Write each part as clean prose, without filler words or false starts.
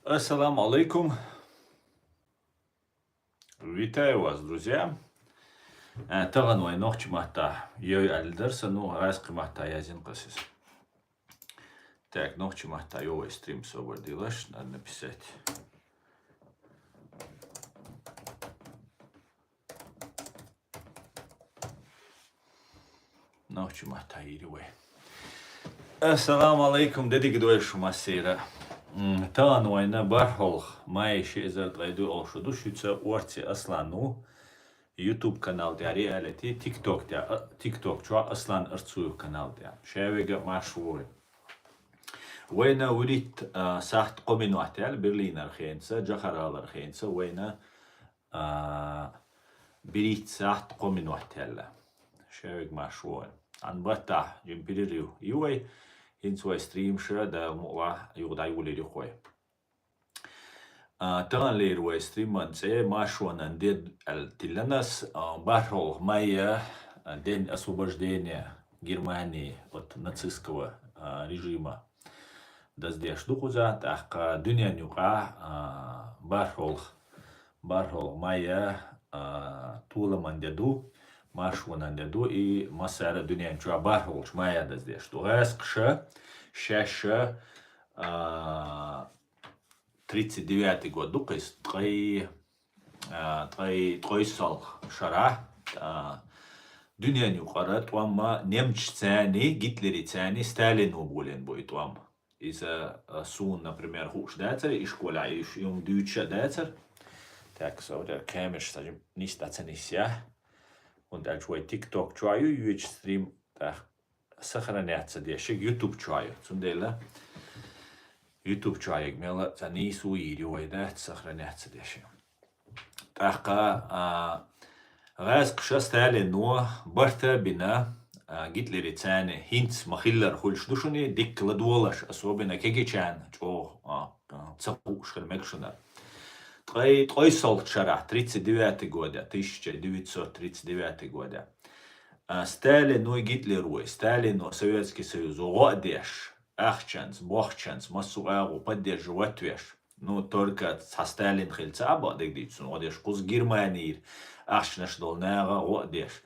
Ассаламу алейкум. Витаю вас, друзья. Таган ночь мата. Йой альдерса, ну, раз мата язин касис. Так, ночь мата, йой стрим освободилась, надо написать. Ночь мата, ирой. Ассаламу алейкум, дедик дуэш масира. Таган война бархолх, майши изерт гайду олшуду, шуца уарти аслану. YouTube канал де реалити, TikTok чуа аслан арцую канал де. Шавега машвури. وين وليت ساحت قومين وحتال برلين الخينسة جخرال الخينسة وين بريت ساحت قومين وحتال شاوك مشروع عن بطح جنبيريو يوي هنسوا ستريم شا دا مؤوا يغدا يولي خوي تغن لير وي ستريم منسي مشروع نديد التلنس بارول مايا день освобождения Германии от нацистского режима Даздеш духуза, так дюня нюка бархол майя тула мандяду, машванандяду и масара дюня нюка бархол майя даздеш. Тугас кша, шаша 39 год, дукайс, трой сал шара, дюня нюка, туамма немч цани, гитлери цани, Сталин убулен будет туамма. Из-за сун, например, хуш децер, и школа, и дюча децер. Так, so der kämisch, also nicht dazu nicht, ja. Und als wir TikTok чую, YouTube stream, так, сохраняться дешек, YouTube чую. Цундела, YouTube чую, гмела, за не суири, да, сохраняться дешек. Так, раз кша стали, но барта бина, Гитлери цане хинц махиллер хульш душуни дик ладуолаш особенно кегичан чо цапуш хермекшуна. Трой солт шара 39 года 1939 года. Сталин ну и Гитлеру Сталин ну Советский Союз одеш ахчанс бохчанс масуагу поддерживать. Ну только со Сталин хильца абадегдицун одеш куз Германии ахчнаш долнага одеш.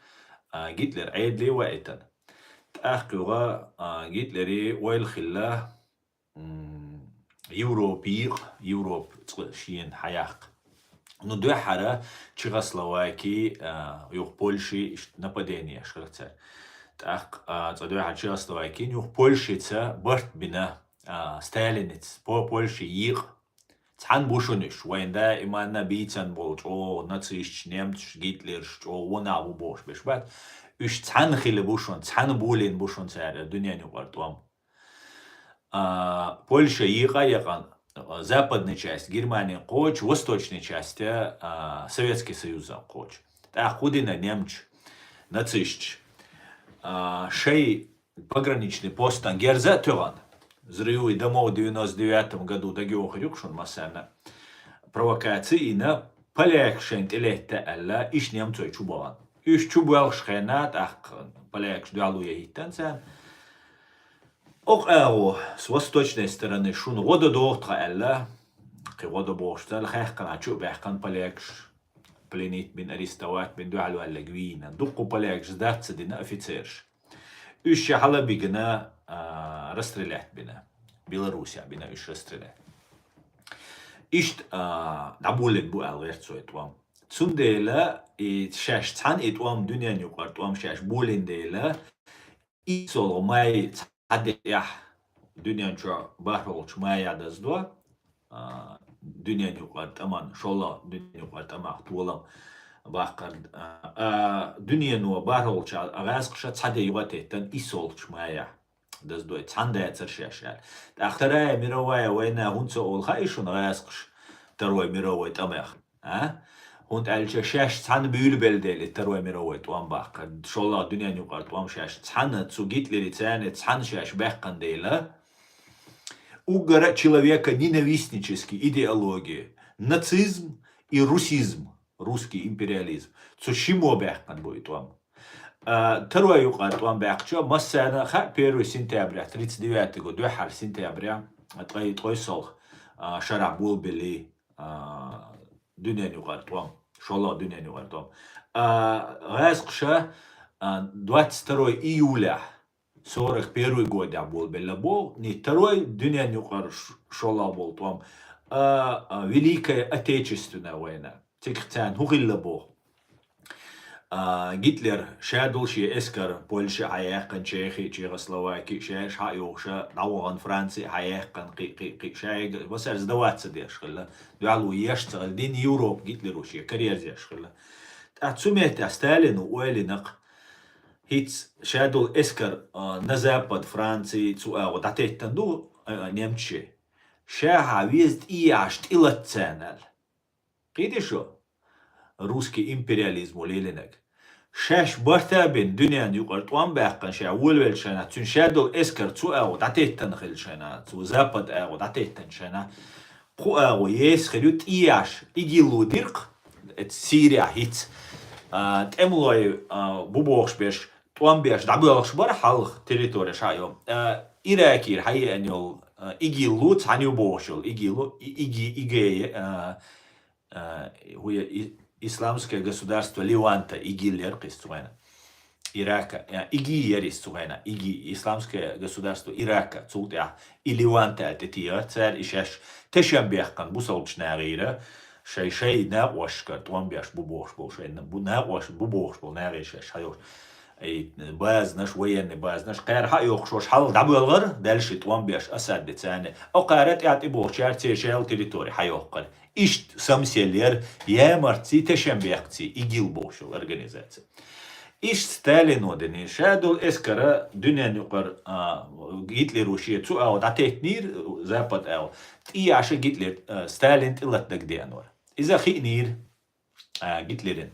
Гитлер عيدلي وقتا تأخيغا جيتلري ويلخلا يوروب شين حياق но две хара Чехословакии юг Польши нападение шкарцер так две хара Чехословакии юг Польши ца барт бина Сталинец по Польше их цан бушуниш война именно бийцан бол о нацист немц Гитлер о вона у бош бешбат үш цан хиле бушун цан булин бушун цара дюня нюгартуам Польша яған западная часть Германии коч восточной части Советский Союз коч так худина немч нацист шей пограничный пост Герза Тюран Взрывы домов в 99 году дагио хрюкшун масана провокации на полякшент элетта алла иш немцой чубан. Иш чубал шхенат ах полякш дуалу яхитансан. Ох с восточной стороны шун вода доhtра алла вода бошта хахкан чуб ахкан полякш пленит бин арестовать бин дуалу алла гвина. Дукку полякш сдаться дина офицерш. Иш хала бигна расстрелять бина. Белоруссия бина иш расстрелять. Ишт набулен бу алверцу этуам. Цундела и шаш цан этуам дюня нюкартуам шаш булен дела. Исол май цадеях дюня нчо бахролч мая даздуа. Дюня нюкартаман шола дюня нюкартамах туолам. Бахкар дюня нуа бахролч агазкша цаде югатетан исолч мая. даздуй цанда цершашал. Вторая мировая война гунца олхайшун расқш. Второй мировой тамах. Гунт альча шаш цан бюлбелдели Второй мировой туамбах. Шолла дюня нюкар туам шаш цан цу Гитлери цане цан шаш бехкандела. Угора человека ненавистнической идеологии. Нацизм и русизм. Русский империализм. Цу шимо бехкан будет туам. Второй юкар туам бехчо массана ха 1 сентября 39 год 2 сентября трой солх шара булбели дюнен югартуам, шола дюнен югартуам. Гайскша 22 июля 41 год я был беллабол, не второй дюнен югар шола был туам. Великая Отечественная война. Тикхтан хугиллабо. Гитлер шадулши эскар Польша хаяхкан Чехи, Чехословакия, шаш хаюша, дауган Франция хаяхкан قي шайг, васар сдаваться дешхла. Дуалу ешцал дин Европ Гитлеруши карьер дешхла. Отсумете Сталину уэлинак هيتس شادو اسكر نزابد فرانسي تسوء داتيتن دو نيمتشي شاها ويزد إياشت إلا تسانل قيدي شو روسكي إمبرياليزم ليلنك شاش برتابين دنيا يقرط وان باقن شا ولول شنا تون شادو اسكر تسوء داتيتن خل شنا تسوء زابد داتيتن شنا قو يس خلوت إياش إيجيلو ديرق سيريا هيتس تأملوي بوبوخش بيش توان بيش دعبوخش بار حلق تريتوري شايو إيراكير حقيقة أنيو إيجي لوت عنيو بوشل إيجي هو إسلامское государство Ливанта Игилер кистуэна Ирака Игиер истуэна Иги исламское государство Ирака цултя и Ливанта тетия цар ишаш тешамбехкан бусалчнагира شيء ناقوش كرتوان بيش بوبوش بو شيء ناقوش بوبوش بو ناقيش شيء اي بازنش وين بازنش قار حق يخشوش حل دعبو الغر دالش توان بيش اسد تاني او قارت يعطي بو شار تيشال تريتوري حيوقل اشت سمسيلير يا مرتي تشم بيختي يجيل بوشو организация اشت ستالين ودني شادو اسكرا دنيا نقر هتلر وشي تو او داتيت نير زابط او تي عشان هتلر ستالين تلت دقديانور إذا خينير هتلرين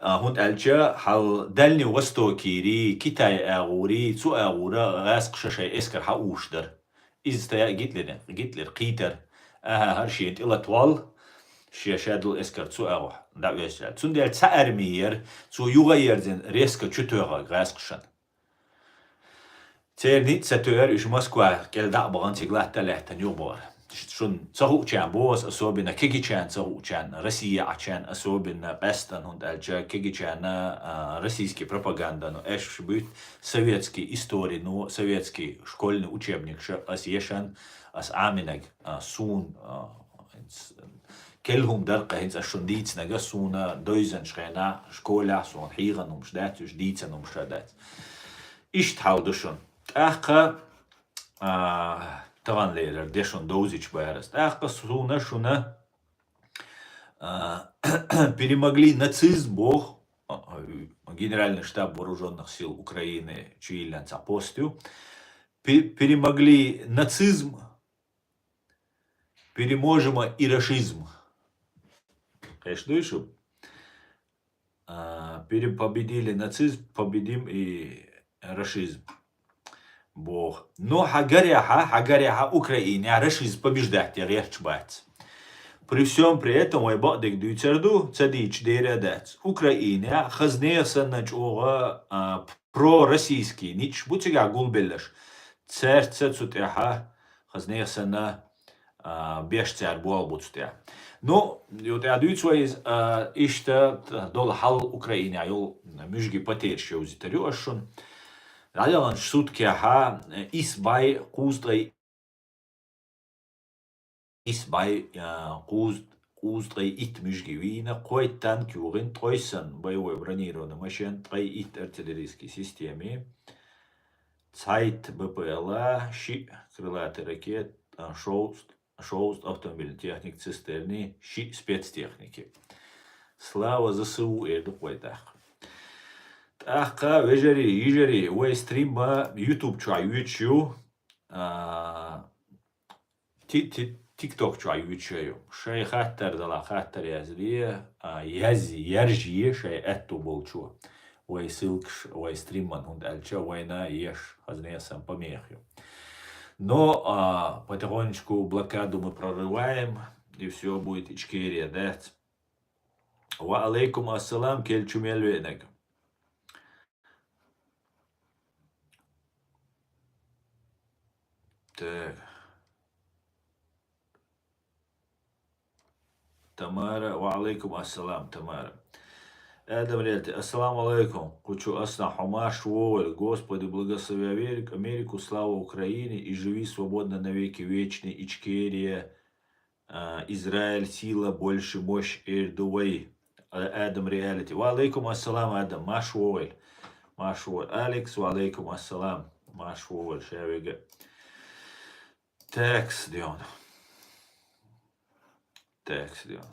هون ألجا حال دلني وستو كيري كتاي أغوري تو أغورا غاسق شاشي إسكر حاوشدر إذا تيا هتلر قيتر هرشي انت إلا طوال شاشادل إسكر تو أغو دعو يشتغل تون ديال تأرمير تو يغير زين ريسك تشتوغا غاسق شان تيرني تساتور إش موسكوا كل دع بغانتي غلاتا لحتن يغبار شون تصهو كان بوس أصوبنا كيكي كان تصهو كان روسيا عشان أصوبنا بستن هند ألجا كيكي كان روسيسكي пропаганда но эш будет советский истории но советский школьный учебник ас ешан ас аминаг сун كلهم درقة هنز أشون ديتنا جسونا دويزن شغنا شكولا سون حيغن ومشدات ديتن ومشدات إيش تحاودشون أحقا طبعا ليلر ديشون دوزيч байраст أحقا سونا شونا перемогли нацизм бог Генеральный штаб вооруженных сил Украины Чииллян Цапостю перемогли нацизм переможемо и рашизм. Конечно, еще победили нацизм, победим и рашизм. Бог. Но хагаряха Украине, рашизм побеждать, я речбать. При всем при этом, мой бадик дюйцерду, цадич дерядец. Украине хазнеяса начала про-российский, нич бутига гулбеллаш. Церце цутяха хазнеяса на бешцер буалбуцтя. Но вот я дюйцвайз ишта дол хал Украине, айол мюжги потерщи узитарюашун. Радиалан шуткяха исбай куздрей куздрей ит мюжги вина, кой танкюрин тройсан боевой бронированной машин, трой ит артиллерийской системе. Цайт БПЛА, щи крылатый ракет, шоуст автомобиль техник цистерни, щи спецтехники. Слава ЗСУ и духвайтах. Тахка вежери, вейстрима, YouTube чаю, TikTok чаю, шей хаттер дала хаттер язлия, яржие шей эту болчу. Вей силкш, вей стриман хунд альча, вейна еш, хазнея сам помехью. Но потихонечку блокаду мы прорываем, и все будет Ичкерия, да? Ва алейкум ассалам, кельчумел венек. Так. Тамара, ва алейкум ассалам, Тамара. Эдам Риэлти, ассаламу алейкум. Хочу асна Хамаш Вовель. Господи, благослови Америку, слава Украине и живи свободно навеки вечный. Ичкерия, Израиль, сила, больше, мощь, Эрдувай. Эдам Реалити. Ва алейкум ассалам, Эдам. Маш Вовель. Маш Вовель. Алекс, ва алейкум ассалам. Маш Вовель. Шевига. Текст, Дион. Текст, Дион.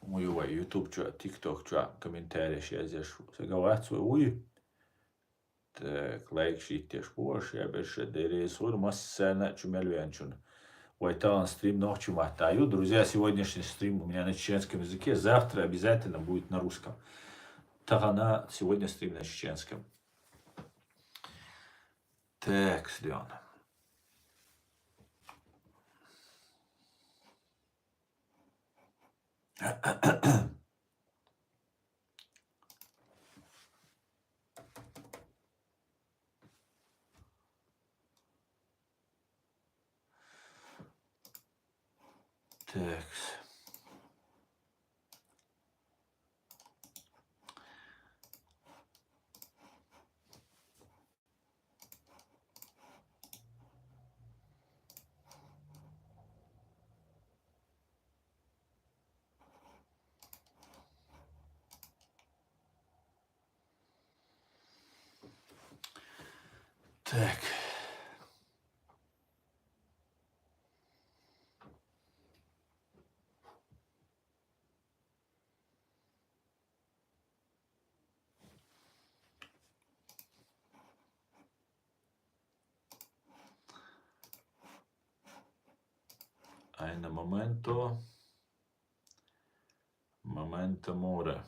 Ой, YouTube что, TikTok что, комментарии сейчас я заговариваю, ой. Так, лайк, шитте, шпош, я больше дересур, масса чумельвенчун. Ой, там стрим ночью мотаю. Друзья, сегодняшний стрим у меня на чеченском языке, завтра обязательно будет на русском. Тагана, сегодня стрим на чеченском. Так, Леон. Так. Так. Ein momento. Momento more.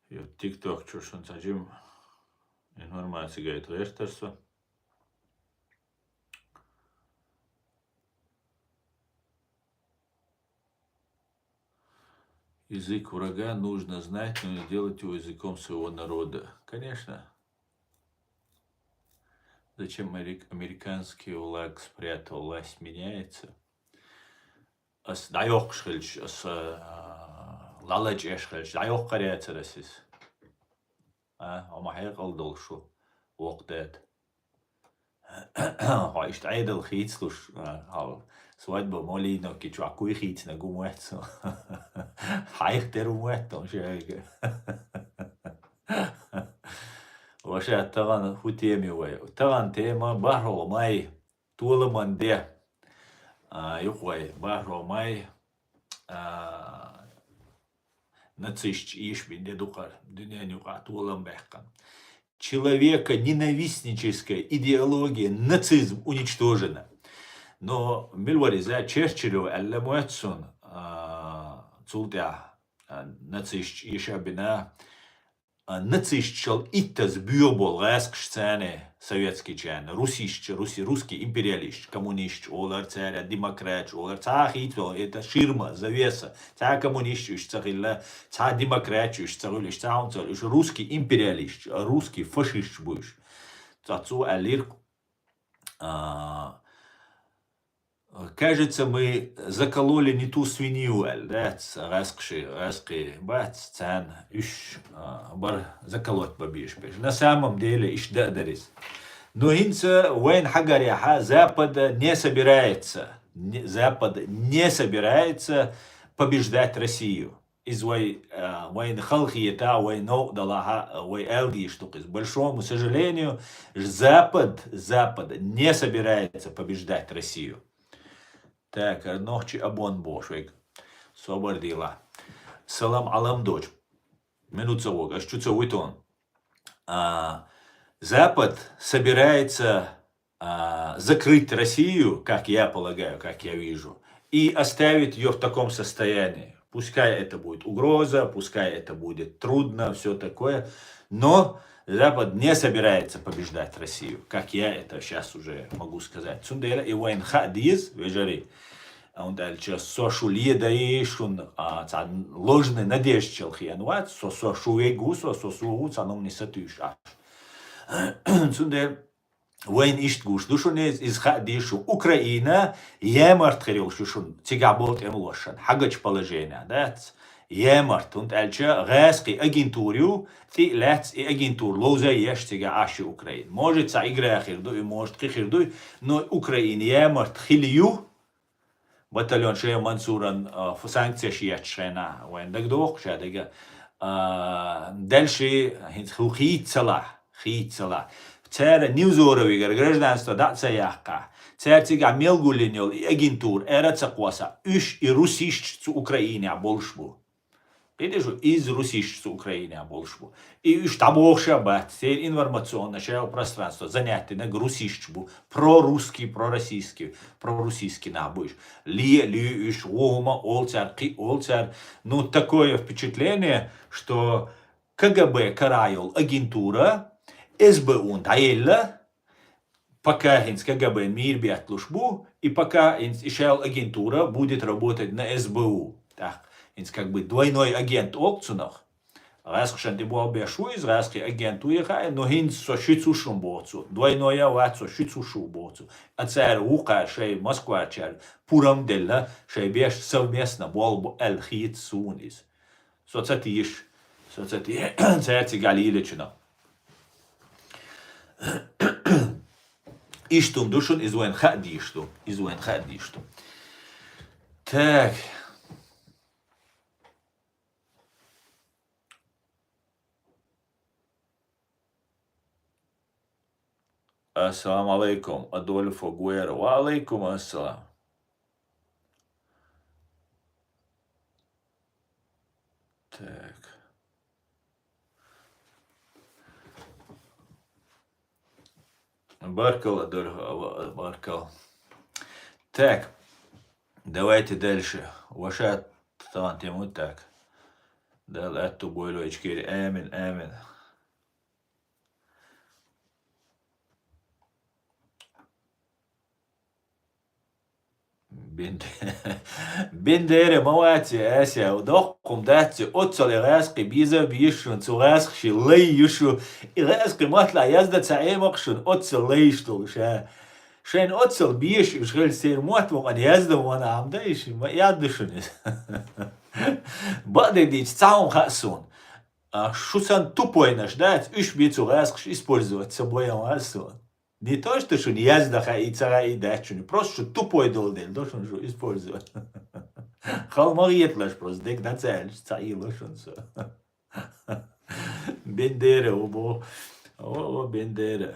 Jo TikTok čušan sađim informacija gaitu vērtarsa. Язык врага нужно знать, но не делать его языком своего народа. Конечно. Зачем американский флаг спрятал? Власть меняется. Ас дайоқ шхилч, ас лалач эшхилч, дайоқ қарияца расис. Ама хайқал долшу. Воқдет. Хайшт айдал хитслуш. Свадьба молино, кичу акуй хитс на гумуэцу. Хайх теру муэтон шеге. Вообще таган хутеми уай. Таган тема бахро май тула манде. Юхвай бахро май нацищ иш бинде духар. Дуня нюка тулам бехкан. Человека ненавистническая идеология, нацизм уничтожена. Но милвариза Черчиллю алламуэтсон цултя нацищ ишабина нацищал иттас бюбол гаскшцане советский чан, русский империалист, коммунист, олар царя, демократ, олар цахитвел, это ширма, завеса, ца коммунист, цахилла, ца демократ, цахулиш, цаунцал, русский империалист, русский фашист будешь. Цацу алир. Кажется, мы закололи не ту свинью, да, раски, бац, цан, бар заколоть побишь. На самом деле, дарис. Но инца, войн хагаряха, Запад не собирается побеждать Россию. Из войн халхиета, войну далаха, вой элги штуки. К большому сожалению, Запад не собирается побеждать Россию. Так, ночи абон бошвек. Собардила. Салам алам дочь. Минутцевок, аж чуть уйтон. Запад собирается закрыть Россию, как я полагаю, как я вижу, и оставить ее в таком состоянии. Пускай это будет угроза, пускай это будет трудно, все такое, но Запад не собирается побеждать Россию, как я это сейчас уже могу сказать. Цундера и военха диз вежари. Он дальше сошу лиедаи шун ложный надежд челхиануат, со шуегу, со суву цаном не сатюш. Цундер Войн ишт гуш душун из хадишу Украина емарт херил шушун тигабот эмлошан хагач положение дат емарт und элча гаски агентурю ти лец и агентур лоза еш тига аши Украин может са игра хирду и может хирду но Украин емарт хилию батальон шея Мансуран санкция шият шена войн дагдох шадига дальше хитцала Цер Ньюзоровигер гражданство даться яхка. Цер тига мелгулиньол и агентур эраца кваса. Иш и русишцу Украине большбу. Видишь, из русишцу Украине большбу. И иш табохша бат. Цер информационное шео пространство. Занятие на русишчбу. Прорусский, пророссийский набуш. Ли иш вома олцар ки олцар. Ну такое впечатление, что КГБ караил агентура. СБУ таэлла, пока КГБ мир биатлушбу, и пока ишел агентура будет работать на СБУ. Так, как бы двойной агент опцунах. Раз ты был бешу из разки агенту ехай, но хинц со шицушум боцу. Двойной ават со шицушу боцу. А царь ука шей Москва чар пурам делла шей беш совместно бол эл хит сунис. Соцатиш, царь Галиличина. Иштун душун из УНХ дишту. Из УНХ дишту. Так. Ассаламу алейкум. Адольфо Гуэро. Ва алейкум ассалам. Так. Баркал, Адольфо, Баркал. Так, давайте дальше. Ваша тему так. Дал эту бойлочки. Амин, амин. Бендере, мавати, ася, удохкум дати, отцали раски, биза бишун, цурасхши, лейюшу, и раски матла язда цаэмакшун, отцал лейштул, шен отцал биш, и шхель сер матвом, ан язда вана амдаиш, ядышунис. Бады дич, цаум хасун. Шусан тупой наш, да, уж бицу расхш использовать собой амасун. Не то, что не яздаха и цара и дачуни, просто что тупой долдел, должен что использовать. Халмариет лаш просто, дек на цель, цаи лошон со. Бендера, о, Бендера.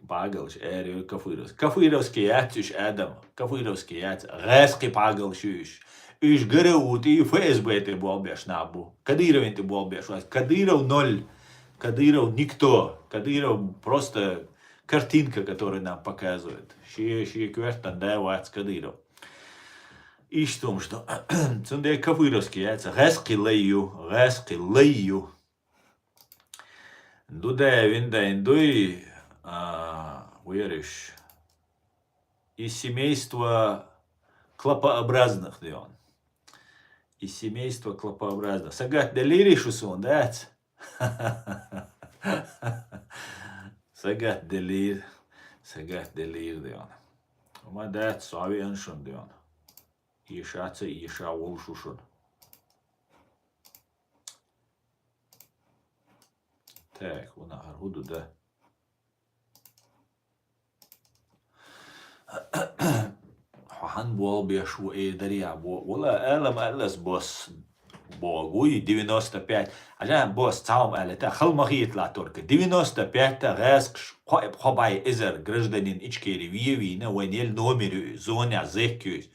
Пагал, эрио, кафырос. Кафыровский ятюш, Адам, кафыровский ятюш, резкий пагал шуш. Уж ГРУ, ты ФСБ ты болбеш набу. Кадыровин ты болбеш, Кадыров ноль. Кадыров никто. Кадыров просто картинка, которую нам показывает. Ши квертан, да, вац Кадыров. И что, цунде кафыровский яйца. Резки лейю. Дудая винда индуй, уверишь, из семейства клопообразных, да он. Из семейства клопообразных. Сагат делиришус он, да? Сагат делир, дион. Мадат савиан шун дион. Ишаца иша волшушун. Так, у нас аргуду, да. Хан бол бешу дарья, вала элам элас босс. Богуй 95. عشان بوس تعاوم قالتا خلمخيت لا ترك 95 غاسق خباي ازر гражданин ичкери виевина венел номер зоня зехкюс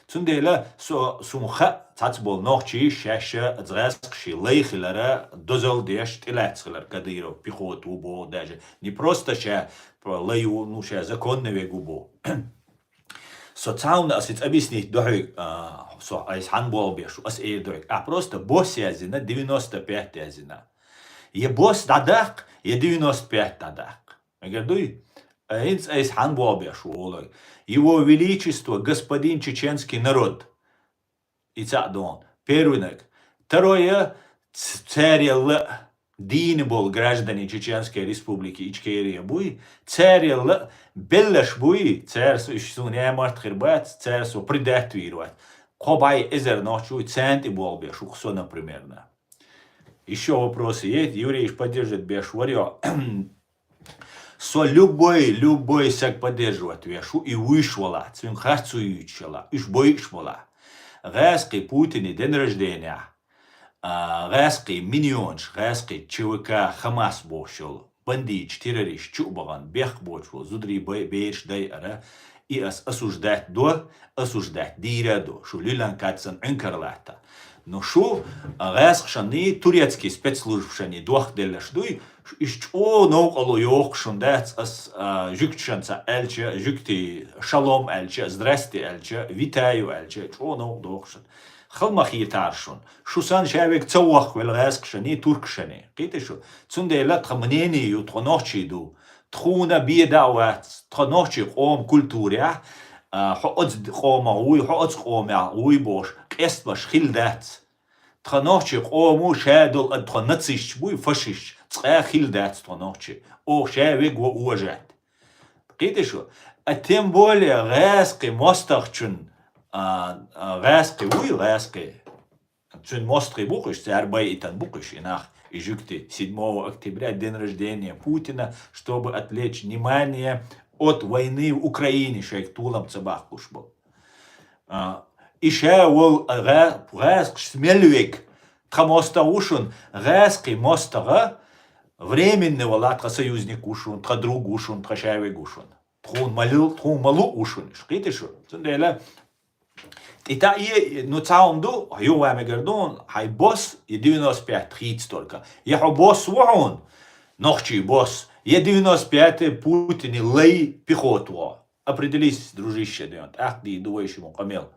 цундела со сумха цацбол нохчи шаша зрасқши лейхлара дозол деш тилацлар кадыро пехоту бо даже не просто ша лею ну ша законно вегубо Социально асиц объяснить дорог, со айс handball бешу, ас дорог. А просто босс язина 95 язина. Е босс дадак, е 95 дадак. Говорю, айс handball бешу, олой. Его Величество, господин чеченский народ. Ицадон. Первый. Второе, царь Дин был граждане Чеченской республики Ичкерия буй, царь беллаш буй, царь су не может хербать, царь су предатвировать. Кобай эзер ночью центы был бешу, что, например. Еще вопросы есть, Юрий поддержит бешварио. Со любой сак поддерживать вешу и вышвала, цвин харцуючала, иш бойшвала. Резкий Путин день рождения. Резкий миньонш, резкий ЧВК Хамас бошел, бандит, террорист, чубаган, бех бошел, зудри бейш дай ара, и осуждать до, осуждать дира до, шо люлян кацан инкарлата. Но шо резк шани турецкий спецслужб шани дух делаш дуй, ишчо ног алло йох шундец ас жюктшанца эльче, жюкти шалом эльче, здрасте эльче, витаю эльче, чо ног дохшан. خلمخ يتعرشون شو سان شابك تسوخ والغاسك شني ترك شني قيت شو تسندي لا تخمنيني وتخنوشي دو تخونا بيداوات تخنوشي قوم كولتوريا حقد قوم وي حقد قوم وي بوش قست باش خيلدات تخنوشي قومو شادل ادخنتسيش بوي فشيش تسقا خيلدات تخنوشي او شابك ووجات قيت شو اتم بولي غاسقي مستخشن Резки, резки. Цун мостри букыш, царбай итан букыш, инах Ижюкти 7 октября, день рождения Путина, чтобы отвлечь внимание от войны в Украине, шейх Тулам Цабах куш был. Ише вол резк смельвик, тхамоста ушун, резки мостага, временный валатха союзник ушун, тха друг ушун, тха шайвик ушун. Тхун малу ушун, шките шу. Цундела это и, ну, цаунду, аю вами гордон, хай босс, и 95-30 только. Я босс вон, ночи босс, я 95 Путин лей пехоту. Определись, дружище, ах, ты думаешь ему, камел.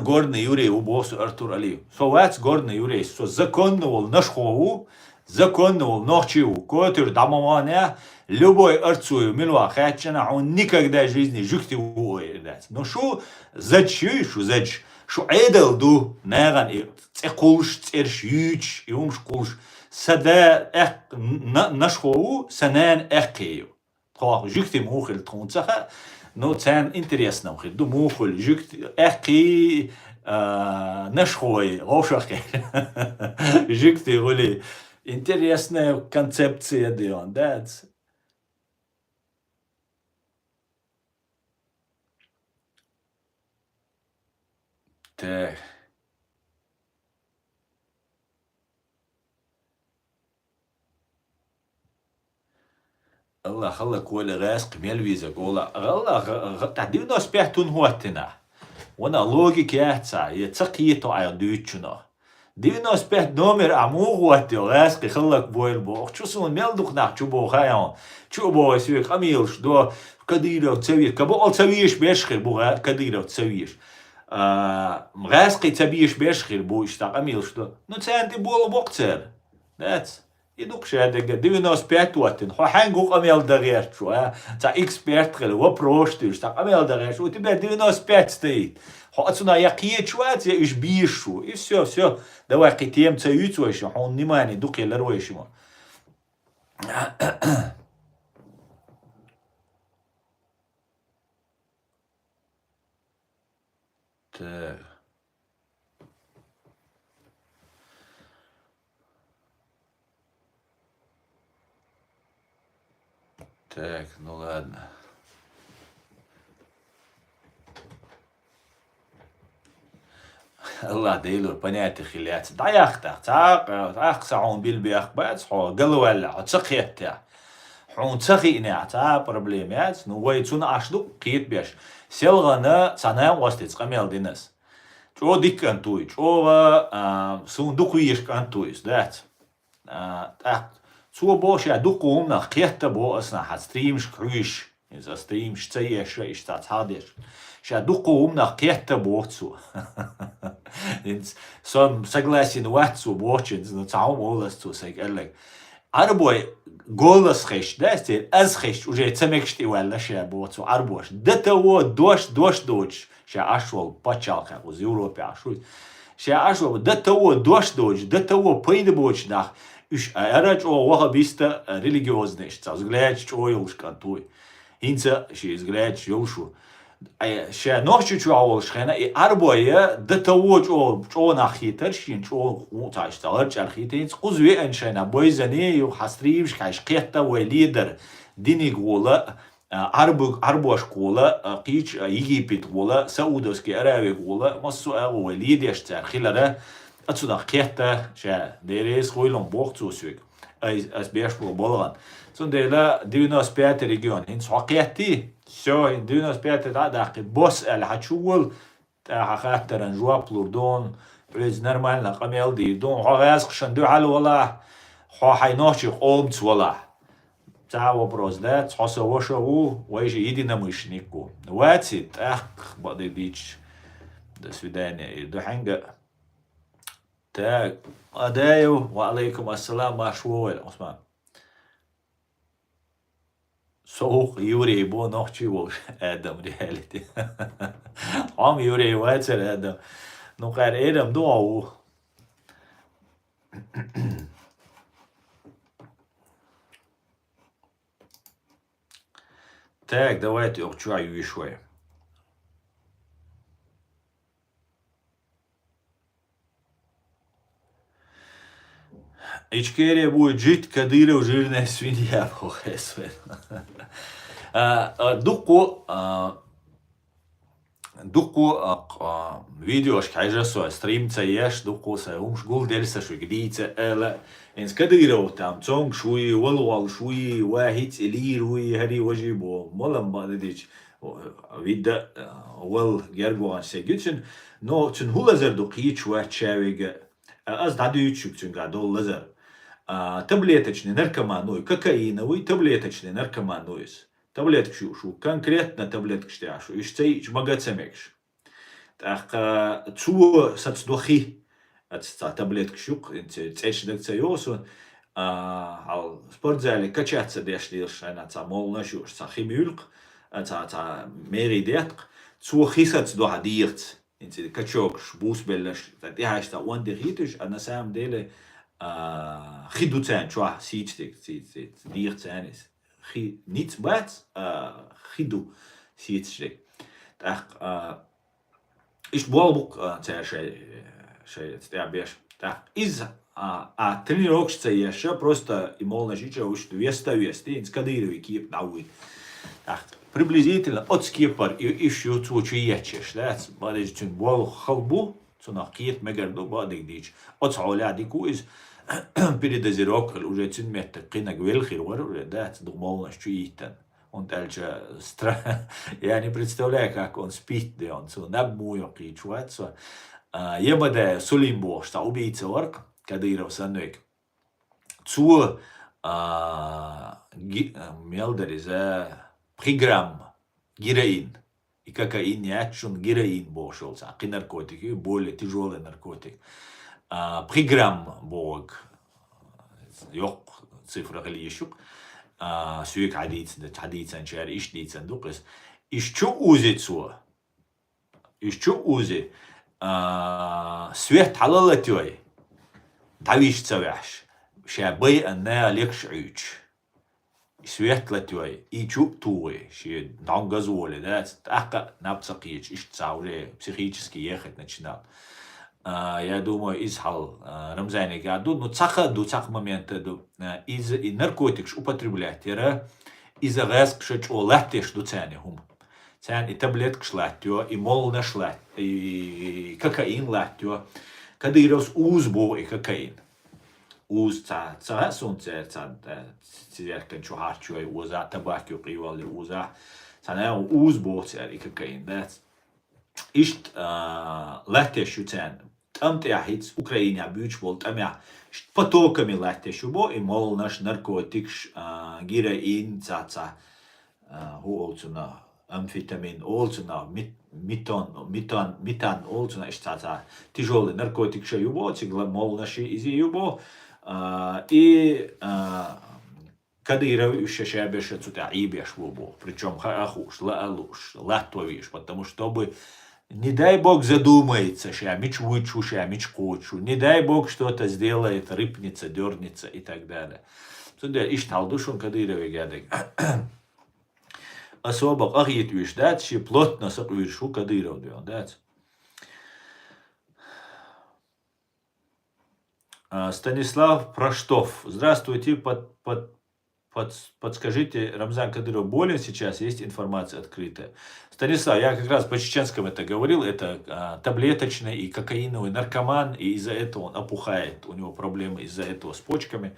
Горный Юрий у боссу Артур Алиев. Совет горный Юрий, со законного на школу, законного ночью, который домования, любой арцую минуа хатчина, он никогда в жизни жюкти уйдет. Но шо зачи, шо эдел ду, наган и цекулш, цершюч, и умшкулш, сада на школу, санан эхкею. Трох жюкти мухел тронцаха, но цен интересно, мухел, ду мухел, жюкти эхки, на школе, лошахе, жюкти голи. Интересная концепция, Дион, да? Так. الله خلق ولا غاسق ميلفيزك ولا الله تعدينا سبيحتون هوتنا وانا لوجيك يحتسع يتسقيتو عيدوتشنا 95 номер амугуати غاسق خلق بويل بو شو سون ميلدوخ ناخ شو بو خايون شو بو سويك اميلش دو كديرو تسويش كبو تسويش بيشخر بو كديرو تسويش غاسق تسويش بيشخر بو اشتاق اميلش دو نو تسانتي بولو بوكتر that's يدوك شادق 95 واتن خو حنقو اميل دغير شو تا اكسبيرت خل وبروشتو اشتاق اميل دغير شو تبدا 95 стоит отсюда я киечуать, я иш бишу, и все. Давай китем цаюцу еще, он внимание, дух я ларуешь ему. Так, ну ладно. الله ديلو بناتي خليات ضياختك تعاق سعون بالبيخ بات حو قلو ولا تسقيتها حون تسقينا تا بروبليمات نو ويتون اشدو قيت بيش سيلغنا صنا وستيت قميل دينس جو ديك انتوي جو سون دوكويش كانتويس دات تا سو بوش يا دوكوم نخ قيت بو اسنا حستريمش كرويش إذا استيم شتي إيش تعتادش شادوقهم نقيت بوتسو إنس سام سجلاسين واتسو بوتشنز نتعاوم أولستو سيقلك أربوي جولس خش داستير أز خش وجاي تسمكشتي ولا شيء بوتسو أربوش دتو دوش شا أشول باتشالك وز أوروبا عشوي شا أشول دتو دوش دتو بيد بوش ناخ إيش أراج أو وها بيستا ريليجيوزنيش تازغلاج أو يلش كانتوي هينسا شي زغلاج يلشو شا نوشي شو أول شخنا أربوية دتوج أو ناخيتر شين أو تعشتغل أرخيتين قزوي إنشينا بويزني وحصريش كاش قيتا وليدر ديني قولا أربوش قولا قيش يجيبت قولا سعودوسكي أراوي قولا مصو وليد يشتر خلال أتصدق قيتا شا ديريس خويلون بوقتو سويك أس بيشبو بولغان سون ديلا 95 ريجيون هنس حقيقتي شو 95 داقي بوس الحشول خاطر نجوا بلوردون بريز نورمال نقم يلدي دون غاز قشندو على ولا حينوشي قومت ولا تعاو بروزدات حسا وشو ويجي يدي نمشنيكو واتسيت بدي ديتش до свидания до ханга так адаю ва алейкум ассалам машвойл осман soğuk yüreği bu nohçu ol Adam reality. Am yüreği varsa Adam. Nukar Adam doğu. Так, давайте чаю шве. Ичкерия будет жить, Кадыров жирная свинья, похесвен. Дуку видеош кайжасо стримца еш дуку са умшгул дельса шуй гдица эла инс Кадыров там цонг шуй والوال شوي واحد إلير وي هري وجيبو ملم بعديش ويدا وال جربو عن سجيتشن نو تن هو لزر دقيق واحد شاويج أز دادو يتشوك تن قادول لزر таблеточный наркомануй кокаиновый таблеточный наркомануйс таблеток شو конкретно таблеток شو يشتي جمعتسمكش так цу сацдохи таблеток شوق انت تعيش دك تيوسون على спортзале качаться дешдилш она мол нашуш химиулк та меридетк цу хисац до hadиrt انت качок бусбелш دي هاشتا وان ديريتش انا سام ديله خيدو تان شو سيتك دير تانيس خي نيت بات خيدو سيتك так إيش بوالبوك تاع شيء تاع بيش так из тренировок تاعيش просто имол нажича уж 200 инс Кадыровый кип науи так приблизительно от скипар и еще тучу ячеш да бадиш тун бол халбу цунакиет мегарду бадик дич от عولادي كويس передозировка уже тун меткина гвелхир вор да думал что итан он дальше я не представляю как он спит да он цу набмую кичуатсо ебаде сулимбо что убийца орк Кадыров сануик цу мелдери за приграмм героин и кокаин ячун героин бошелся а наркотики более тяжелый наркотик приграмм бог yok цифра غليشوك سويك عديد سنشار إيش ديد صندوقس إيش شو أوزي تسوا إيش شو أوزي سويت على الله توي دعويش تسويش شابي أنا ليكش عيش سويت لتوي إيشو توي شي دعنجزولي ده تأكل نبسقيش إيش تساولي психически ехать начинал я думаю, из хал рамзайни гаду, но до цаха момента из наркотик употреблять, из резк шеч о латеш до цены хум. Цен и таблеток шлатё, и молна шлат, и кокаин латё. Кадыровс узбо и кокаин. Уз ца сонце церкан чухарчо и уза табакю пивали уза. Цана узбо и кокаин. Ишт латеш цен. Тамтя хиц Украиня бючвол тамя потоками латешубо и мол наш наркотик героин ца هو амфетамин олцуна, метан олцуна, штата тяжелый наркотик ше юбо, цигла мол наши изи юбо, и Кадыров еще шабеша цута ибеш вобо, причем хаахуш, лаалуш, латовиш, потому чтобы не дай бог задумается, мич вычу, мич кочу, не дай бог что-то сделает, рыпнется, дернется и так далее. Сюда ишталдушун Кадырове гадек. Особо ахит виш, да, чи плотно соквишу Кадыров, да. Станислав Проштов. Здравствуйте, подскажите, Рамзан Кадыров болен сейчас, есть информация открытая. Станислав, я как раз по чеченскому это говорил, это таблеточный и кокаиновый наркоман, и из-за этого он опухает, у него проблемы из-за этого с почками,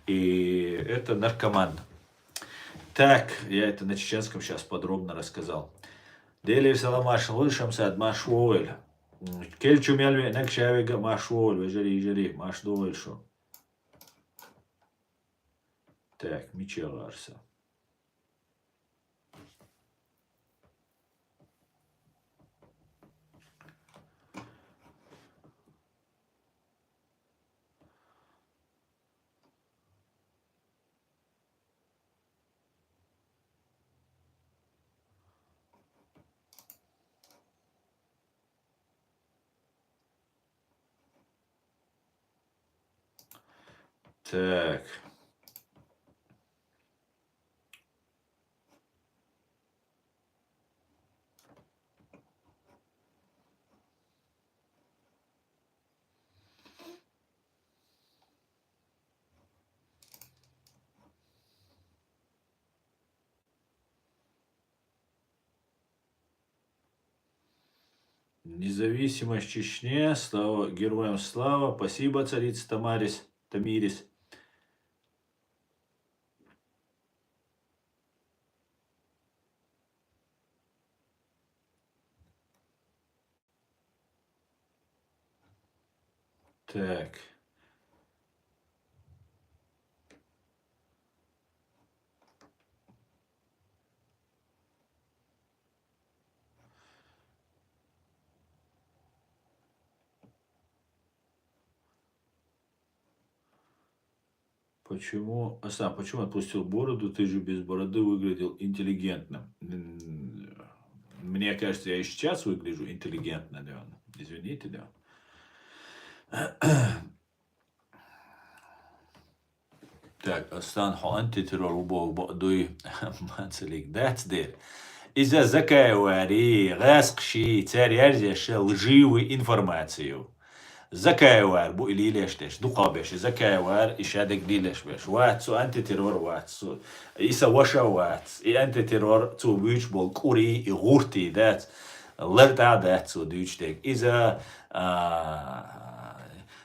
и это наркоман. Так, я это на чеченском сейчас подробно рассказал. Дели саламаш лышам сад машвоэль. Кельчу мельви накшавига машвоэль, вежери, маш дуэль шо. Так, Мичел Арса. Так. Независимость Чечне, слава героям слава, спасибо, царица Тамирис. Так. Почему отпустил бороду? Ты же без бороды выглядел интеллигентным. Мне кажется, я и сейчас выгляжу интеллигентно, да. Извините, да. Так, Астан антитеррор убог бадуй мацелик. That's there. Из-за закаевари, гасқши, царь ярзяша лживую информацию. Закаевар бу или лештеш, духабеш, закаевар и шадек дилеш беш. Ватсу антитеррор ватсу. Иса ваша ватс. И антитеррор цу бюч бол кури и гурти, дат. Лерта датсу дючтек. Из-за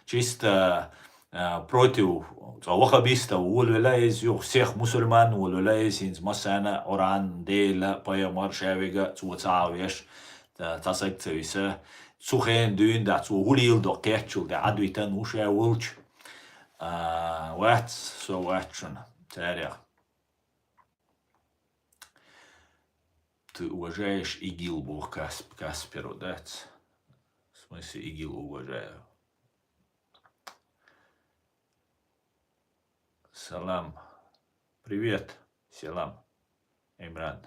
чисто против вахабистов, улвелаез всех мусульман, улвелаез инс масана оран дейла пайамар шавига цуцавеш тасактвиса сухен дюн да цу улил до кетчул да адвитан уша улч ватшун царя. Ты уважаешь ИГИЛ, бог Касперу, да? В смысле ИГИЛ уважаю. Салам. Привет, Селам. Имран.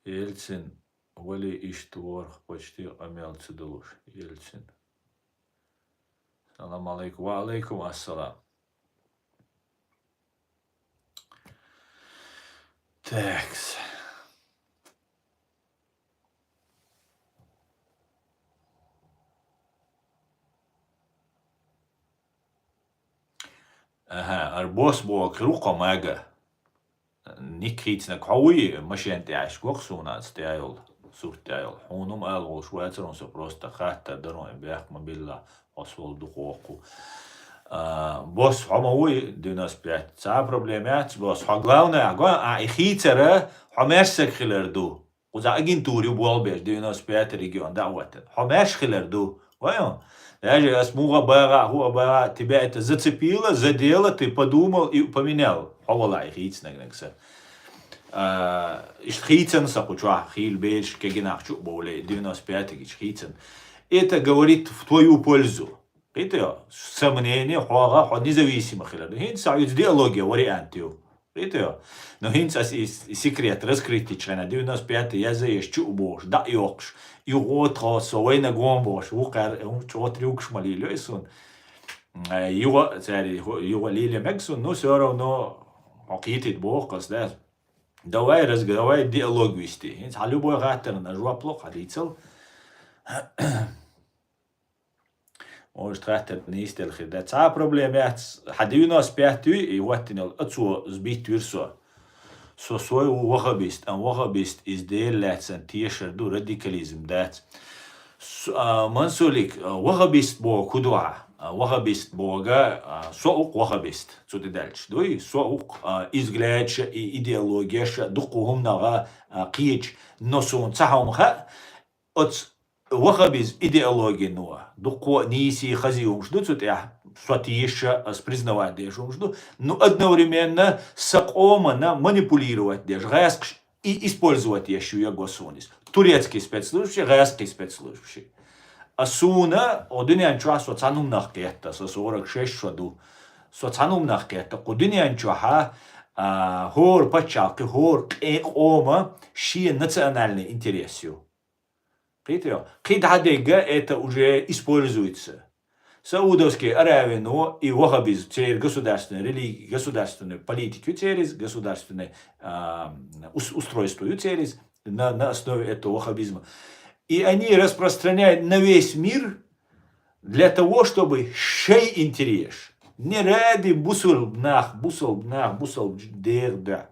Ельцин. Вали Иштвор. Почти омел цидулуш. Ельцин. Салам алейкум. Ва алейкум ассалам. Такс. Арбос бог рука мага. Никритна кауи машин тяж коксунас тяйол сурт тяйол. Хунум алгол швайцарон со просто хатта дарон бях мобилла освол духоку. Бос хамауи 95. Ца проблемят бос. Главное, а ихитера хамерсек хилерду. Куза агентури болбеш 95 регион да вот. Хамеш хилерду. Вайон. Даже тебя это зацепило, задело, ты подумал и поменял. Хавалай, хитснагнакса. Хитсен сахуча, хил бельш, кегинахчу, более 95-й хитсен. Это говорит в твою пользу. Это сомнение, независимо. Хинца идеология, вариантию. Это но хинца секрет раскрытый члена 95-й я заешь чубош, да йокш. И вот совой на гомбош, укар, вот трюк шмали лёйсун. Его лили мексун, но все равно окитит бог, да. Давай разговаривай, диалог вести. А любой гатер на жуа плохо дицел. Может гатер не истелхи. Да ца проблема. Хадивно аспекту и вот тинел отцу сбить вирсо. So wahhabist and wahhabist is der laatste t-shirt do radicalism that mansulik wahhabist bo kudwa wahhabist boga souk wahhabist so de dalch doi souk izglach ideologische duqhum naga qich nosun tsahum kha от wahhabis ideologi no duqo nisi khazium ждут я что-то признавать даже нужно, но одновременно сакомано манипулировать даже и использовать еще его сонис. Турецкий спецслужбы, гайский спецслужбы. А суна один час соцанум нахкета со 46 году. Соцанум нахкета один час хор пачалки хор ома ши национальный интересу. Понимаете? Когда это уже используется. Саудовские Аравии и ваххабизм через государственную религию, государственную политику, через государственное устройство, через на основе этого ваххабизма. И они распространяют на весь мир для того, чтобы шей интерес. Не ради бусул дерда.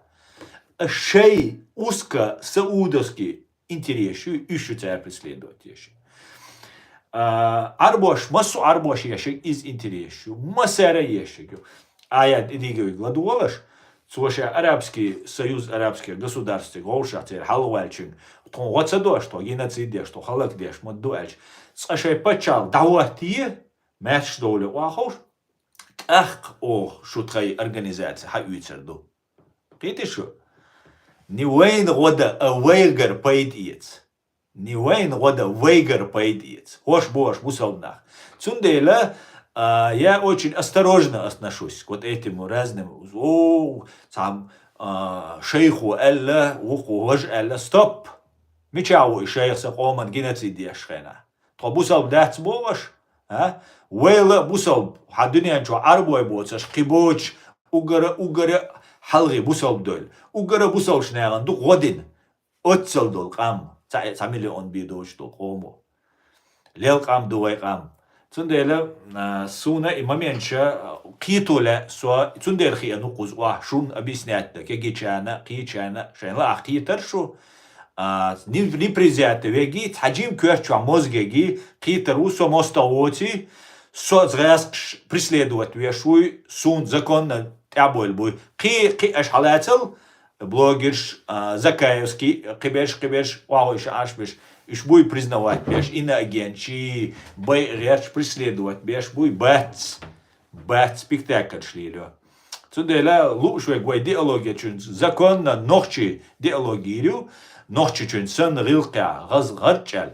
А шей узко саудовский интерес ищут преследовать еще. Арбош, массу арбош ящик из интересу, массера ящик. А я диговик гладуолаш, слушай, Арабский союз арабских государств, голшатер, халвальчин, то вот садо, что геноцид, что халак деш, модуальч. Слушай, почал, давати, мяч долю, уахош, ах, шуткай организация, хаюцерду. Пейте что? Не вейн года, а вейгар поедец. Не вейн года вейгар поедец. Хош бош, бусалнах. Цундейла, я очень осторожно отношусь к вот этим разным. Сам шейху элла, уху гож элла, стоп. Мечау и шейх сакоман геноцид яшхена. То бусал дац бош, вейла бусал, хадунян чо арбой боцаш, кибоч, угара халги бусал доль. Угара бусал шняган, дук годин. Отцел дол кам. 3 миллион бидош до кому. Лел кам дуай кам. Цундела суна и моментша китуле со цундел хияну кузва шун объяснять так кичана шайла ахтитершу не презят веги таджим кёрча мозгеги китеру со мостовоти со зрас преследовать вешуй сун законно таболь бой ки аш халател блогерш Закаевский, кибеш, вагойш, ашбеш, иш буй признавать беш, иноагенчи, бай реч преследовать беш, буй бэц спектакль шлилё. Цудэля лучшая гвай диалогия чун законно нохчи диалогирю, нохчи чун сын рилка, газгарчал,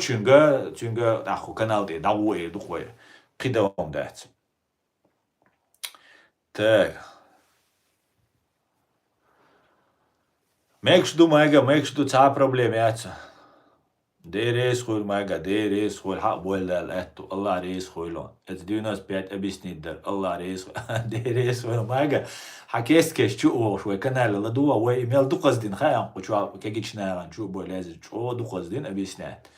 чунга, аху канал де, дауэ, духуэ, кидавам дать. Так. Мекшду ца проблем яца. Дерес хуй мага, дерес хуй хак буэлдал эту, Аллах рейс хуйлон. Это 95 объяснит дар, Аллах рейс хуй, дерес хуй мага. Хакест кеш чуо шуй канал ладуа, уай имел духаздин хаям, кучуа кегичнаран, чу буэлэзи, чуо духаздин объясняет.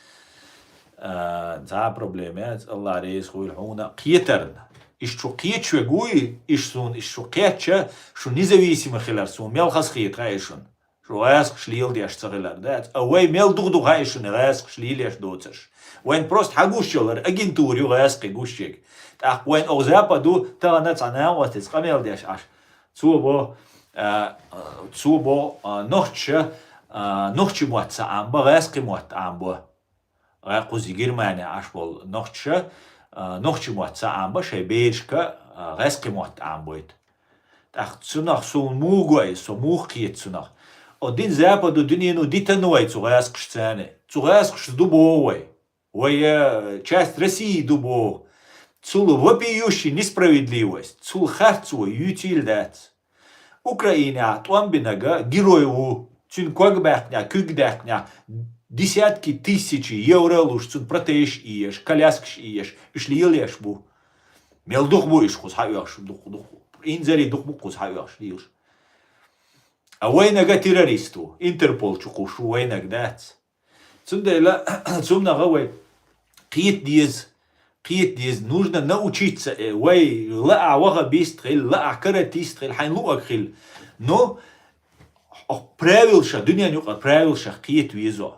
Ца проблем яца, Аллах рейс хуй хуна, киетерн. Ишчу киечу гуи, ишчу киеча, шу независимо хилар сун, мелхас киет хаишун. Руэск шлил деш царилар, да? Уэй мел дугду хайшун, руэск шлил деш доцаш. Уэн прост хагушчолар, агентури руэск гушчик. Так, уэн озападу, таганат анауатец, камел деш аш. Цубо нохче муатца амба, руэск муат амба. قوزي Германия أشبول نخش موت عم شيء بيرشكا غسق موت عم بيت ach цунах сул мугой со мухкиет цунах один западу дунину дитануй цугаск шцане цугаск дубовой ой часть России дубов цул вопиющий несправедливость цул харцу ютильдат Украина тламбинага героеву цун когбахня кюгдахня десятки тысяч евро луж цун протеж иеш коляск иеш ишлиелеш бу мелдух бу ишхус хайяш дух инзери дух букус хайяш лиш а войнага террористу интерпол чукушу войнаг дац цундела цумнага вой قيت ديز нужно научиться وي لا وغا بيستخل لا كرت يستخل حين لو أخل но правилша دنيا نيوق правилша قيت ويزو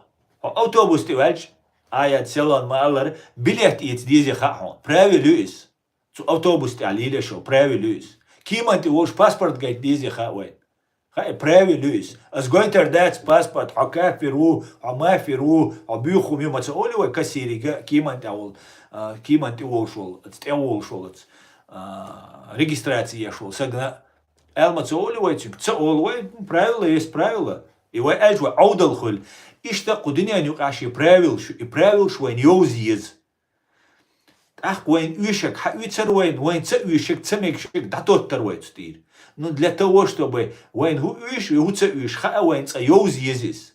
أوتوبوس تيوالش آيات سلان ما الله بليت إيت ديزي خاحون правилюис цу أوتوبوس تعليله شو правилюис كيما تقولش باسبورت جاي ديزي خاوين خاي правилюис أز جوينتر داتس باسبورت حكافرو حمافرو عبيخو ميوم تقولي وكسيري كيما تقول كيما تقول شو регистрация шел сагна элма цоли вайчик цол вай правила есть правила и вай эльжва аудал хуль ишта кудиня нюкаши правил и правил швай ньозиез ах вайн уишек ха уицер вайн ц уишек цемекшек датоттер вай стир но для того чтобы вайн ху уиш и ху ц уиш ха вайн ц йозиезис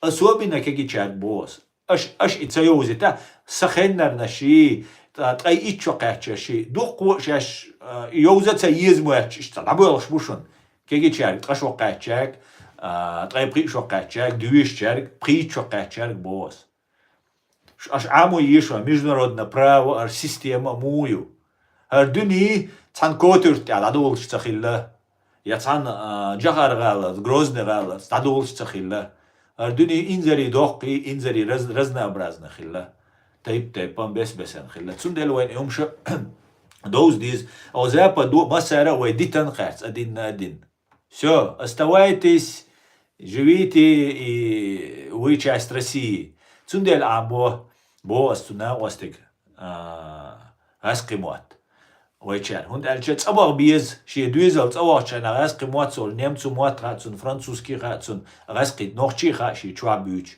особенно кегичат босс аш и ц йозита сахеннер наши تاي ايتشو قاچشي دوق شاش يوزا يزمواتش اشتلابولش بوشن كيجي تشارك قشو قاچاك تاي بريشو قاچاك دويش чарк причо قاچарк босс аш аму ешо международное право ар система мую ар дуни цан котурт адолш цахилла я цан жахар гала грозный гала адолш цахилла ар дуни инзери доқи инзери разнообразно хилла تايب بس خلا تسندل وين يومش دوز ديز او زابا دو مسارة ويديتن قاعد ادين все оставайтесь живите и вы часть России تسندل عمو بو استنا واستك اسقيموات ويچار هوند الچ صبغ بيز شي دوزل صبغ چنا اسقيموات سول نيمڅو موات راتسون فرانسوسكي راتسون اسقيت نوخچي خاشي چوابيوچ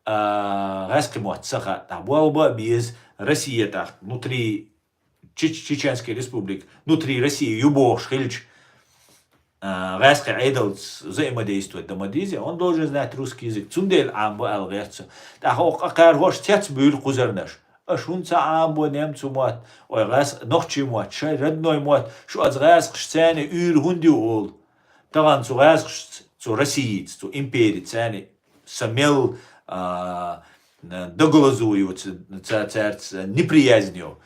Раскимот саха табуалба без России так внутри Чеченской республики внутри России юбо шхильч раски айдал взаимодействует домодизе он должен знать русский язык цундель амбо алгерцу так акар хош тец бюл кузернаш ашунца амбо немцу мот ой рас нохчи мот шай родной мот шу аз раск сцене юр хунди ол таван цу раск цу России цу империи цене самел доглазуют неприязнью,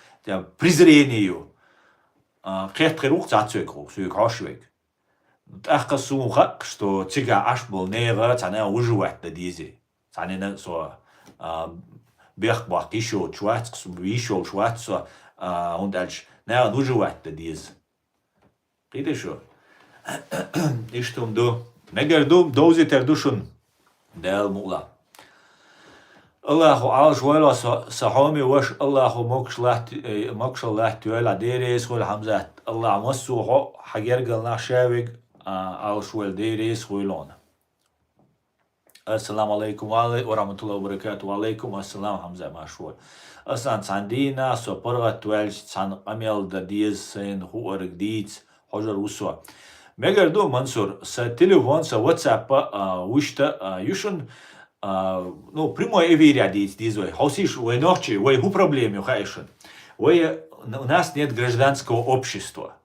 презрению. Крест рух зацвекрух, суй кашвек. Ахка сумха, что цига аш был нега, цана уживать на дизе. Цана со бехбах еще чуваць, еще чуваць, он дальше не уживать на дизе. Киде шо? И что до? Негер дози тердушун дел мула. Allahu alжвела сахами ваш Аллаху мокшлах тюэла дерес хул хамзат Allah массухо хагергал нашавик алжвел дерес хулона. Ассаламу алейкум ва рахматуллахи ва баракатуху. Алейкум ассалам хамза машвал. Асан цандина со поргат туэлш цан амел да диез сен хуарг диц хожар усва. Мегер до Мансур с телефон с WhatsApp вишта юшун ну, прямой эфир дизой. Хаусиш, вы ночи, вы ху проблеме хайшен. У нас нет гражданского общества.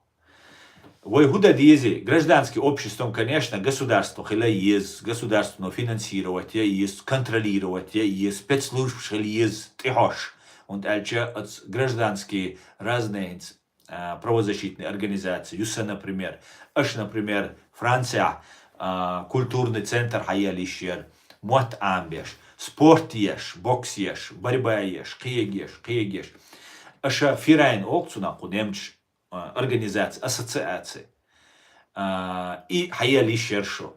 Вы худа дизи, гражданским обществом, конечно, государство хила есть, государство финансировать, есть, контролировать, есть, спецслужб есть, тихош. Und гражданские разные правозащитные организации. Юса, например, например, Франция, культурный центр Хаялишер. Мот амбеш, спорт еш, бокс еш, борьба еш, киегеш. Аша фирайн окцуна кудемч организации, ассоциации. И хаяли шершо.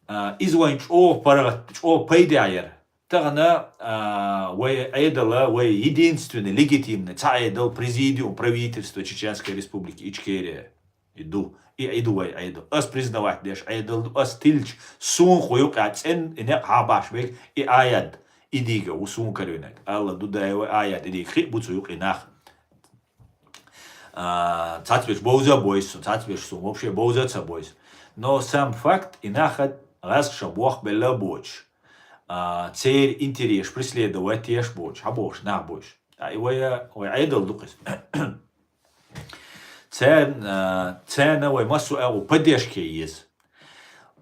Извоинч о парагат, о пайдайер. Тагна Айдала единственный легитимный Айдал президиум правительства Чеченской Республики Ичкерия. Иду Айду. Ас признавать деш Айдал ас тильч сун хуюк ацен ине хабаш бек и аяд идига усун карюнет. Алла дудаева аяд идиг хи буцуюк инах. Цацвеш боуза бойс, цацвеш сум вообще боузаца бойс. Но сам факт инахат раз шабуах белла боч. Цель, интерес, преследовать ешь боч, а бош, на бош. И айдал дукас. Цена массу поддержки есть.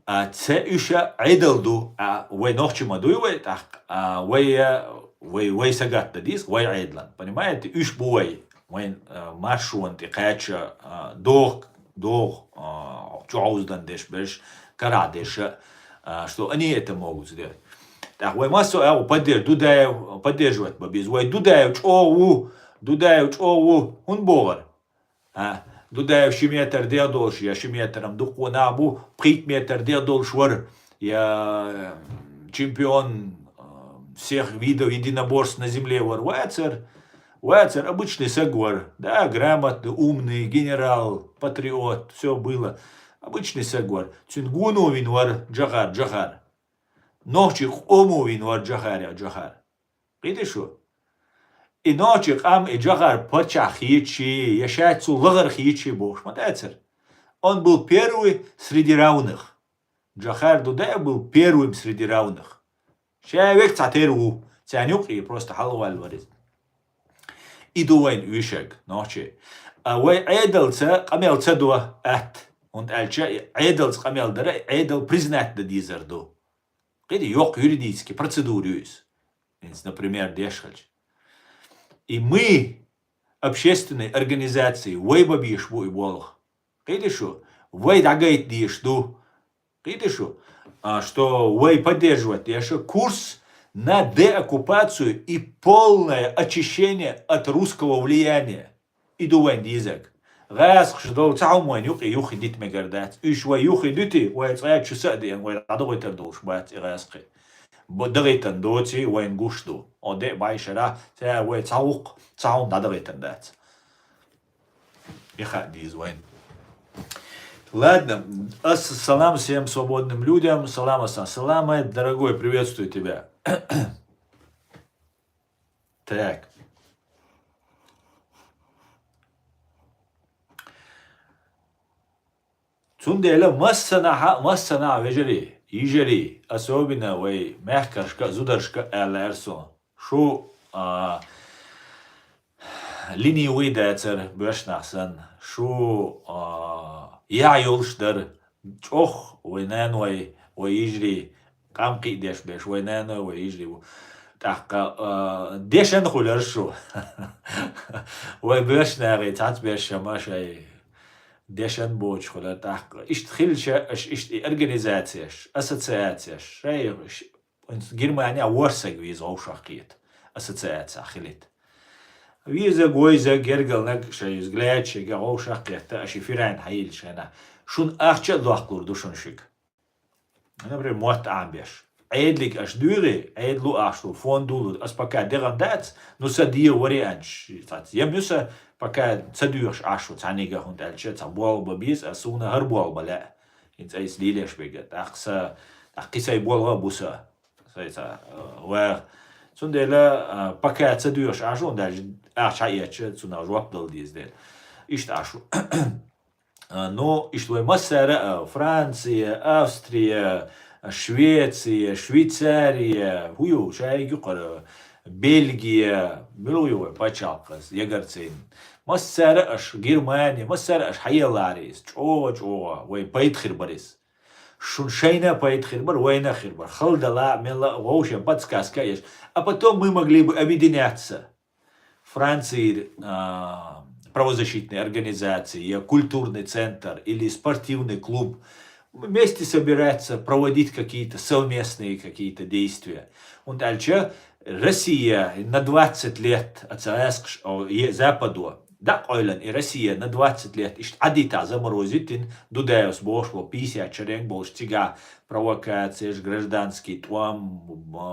Це еще айдалду, нохчи мадуевой, сагат дадис, айдлан. Понимаете, бой, маршрут, и кача, чауздан деш, беш, карадеш, что они это могут сделать. Так, массу поддерживать бабиз, дудаев чоу, он бовар. Дудаев шиметр дедолш, я шиметром духу набу, притметр дедолшвар, я чемпион всех видов единоборств на земле вар. Вацер обычный сагвар, да, грамотный, умный, генерал, патриот, все было. Обычный сагвар. Цюнгуну винвар джахар. Ночик омувин вар джахар. Видишь что? И ночик и джахар пачах хичи, яшайцу лагар хичи бош. Матацер. Он был первый среди равных. Джахар Дудаев был первым среди равных. Человек цатеру, цянюк и просто халваль варит. И дуайн вишек ночи. Айдалца камелца дуа ат. Он альча айдалц камел дара айдал признать да дизерду. Йок юридический, процедуры. Например, дешхальч. И мы, общественные организации, бабиш и волх. Что? Дагайт дишду. Что поддерживать курс на деоккупацию и полное очищение от русского влияния. И дуэн язык. Раз шдол цаумуэн юхи дит мегардат. Ишва юхи дити, цаят чусадиен, адовой тердолш бат и расхи. Дагайтан доти, гушду. Оде байшара, цаум дадагайтан дат. Иха диз Ладно, ассалам всем свободным людям, салама, дорогой, приветствую тебя. Так. Цундела массана ежели, особенно мягкашка, зударшка элерсо. Шу линии выдается бешнахсан, шу я юлшдар, чох войнен ежели, камки деш беш войнен ежели. Так, дешен хулершу. Бешнахи, цац беша машай. Дешен боч хода так. Ишт хилча, ишт организацияш, ассоциацияш. Германия ворсаг виз оушахкиет. Ассоциация хилит. Виза гойза гергелнак шай взглядчи га оушахкиет. Аши фирайн хаил шана. Шун ахча лохклур душуншик. Например, мот амбеш. Eindelijk als dure, eindelijk als je fondul, als pakket derandaat, nu sa die variant. Je moet pakket zaduurs als je zaniger hond elche, zabol babis, als zo'n herbol bala. In zijn lelijk speelt. Ach kisai bolga busa. Waar zo'n dele pakket zaduurs als je hond elche, je zo'n rock dal die is deel. Is als je. No, is we masera Francie, Austria. Швеция, Швейцария, Бельгия, Пачалкас, Егорцин, Массара Германия, Массара Хайеларис, Пайтхирбарис, Шуншейна Пайтхирбар, Война Хирбар, Халдала, Мела, Воуша, подсказка есть. А потом мы могли бы объединяться. Франции, правозащитные организации, культурный центр или спортивный клуб, вместе собираться, проводить какие-то совместные какие-то действия. Und Россия на 20 лет от Западу Да, Ойлен и Россия на 20 лет адита заморозит, дудаешь бошло 50 черенг больше тяга провокации, гражданский, там